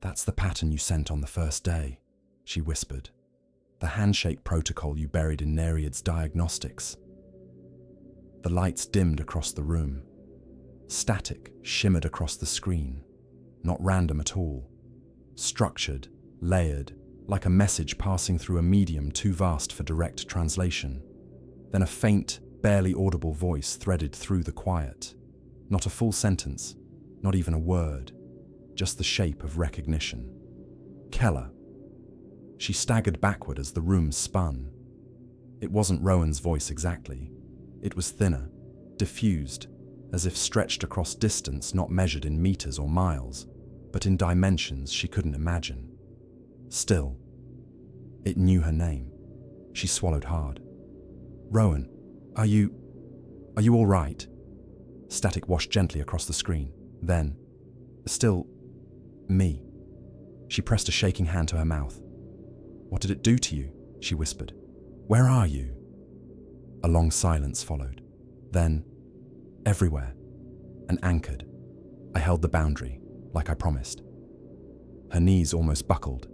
"That's the pattern you sent on the first day," she whispered. "The handshake protocol you buried in Nereid's diagnostics." The lights dimmed across the room. Static shimmered across the screen, not random at all. Structured, layered, like a message passing through a medium too vast for direct translation. Then a faint, barely audible voice threaded through the quiet. Not a full sentence, not even a word, just the shape of recognition. "Keller." She staggered backward as the room spun. It wasn't Rowan's voice exactly. It was thinner, diffused, as if stretched across distance not measured in meters or miles, but in dimensions she couldn't imagine. Still, it knew her name. She swallowed hard. "Rowan, are you all right?" Static washed gently across the screen. Then, "Still, me." She pressed a shaking hand to her mouth. "What did it do to you?" she whispered. "Where are you?" A long silence followed. Then, "Everywhere," and anchored. I held the boundary, like I promised. Her knees almost buckled.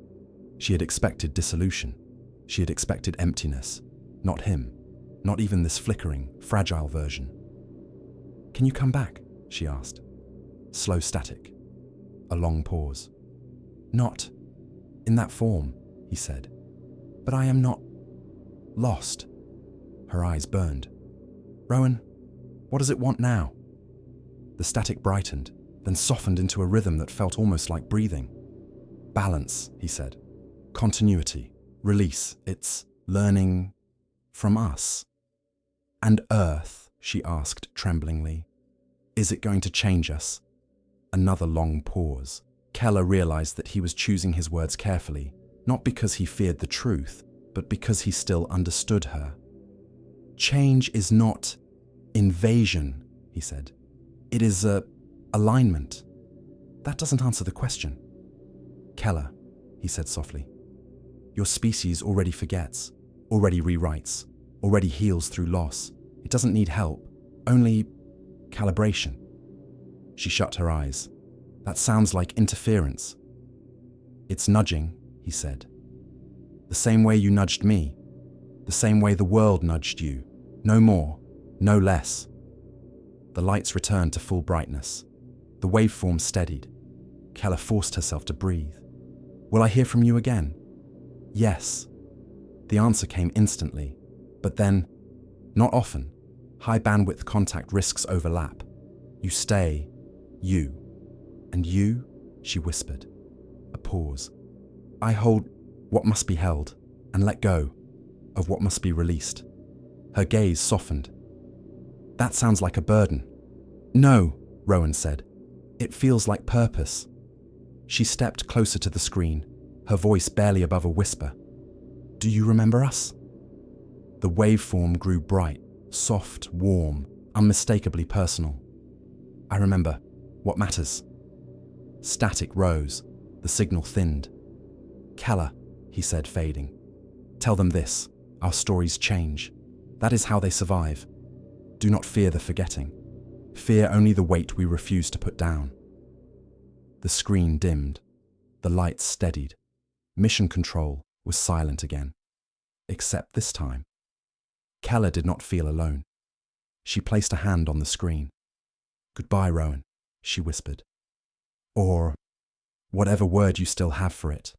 She had expected dissolution. She had expected emptiness. Not him. Not even this flickering, fragile version. "Can you come back?" she asked. Slow static. A long pause. "Not in that form," he said. "But I am not lost." Her eyes burned. "Rowan, what does it want now?" The static brightened, then softened into a rhythm that felt almost like breathing. "Balance," he said. "Continuity. Release. It's learning from us." "And Earth?" she asked tremblingly. "Is it going to change us?" Another long pause. Keller realized that he was choosing his words carefully, not because he feared the truth, but because he still understood her. "Change is not invasion," he said. "It is alignment." "That doesn't answer the question." "Keller," he said softly, "your species already forgets, already rewrites, already heals through loss. It doesn't need help, only calibration." She shut her eyes. "That sounds like interference." "It's nudging," he said. "The same way you nudged me, the same way the world nudged you. No more, no less." The lights returned to full brightness. The waveform steadied. Keller forced herself to breathe. "Will I hear from you again?" "Yes." The answer came instantly, but then, "Not often. High bandwidth contact risks overlap. You stay, you. And you?" she whispered. A pause. "I hold what must be held, and let go of what must be released." Her gaze softened. "That sounds like a burden." "No," Rowan said. "It feels like purpose." She stepped closer to the screen, her voice barely above a whisper. "Do you remember us?" The waveform grew bright, soft, warm, unmistakably personal. "I remember. What matters?" Static rose. The signal thinned. "Keller," he said, fading. "Tell them this. Our stories change. That is how they survive. Do not fear the forgetting. Fear only the weight we refuse to put down." The screen dimmed. The lights steadied. Mission Control was silent again. Except this time. Keller did not feel alone. She placed a hand on the screen. "Goodbye, Rowan," she whispered. "Or whatever word you still have for it."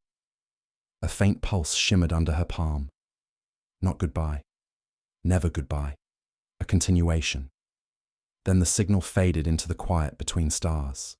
A faint pulse shimmered under her palm. Not goodbye. Never goodbye. A continuation. Then the signal faded into the quiet between stars.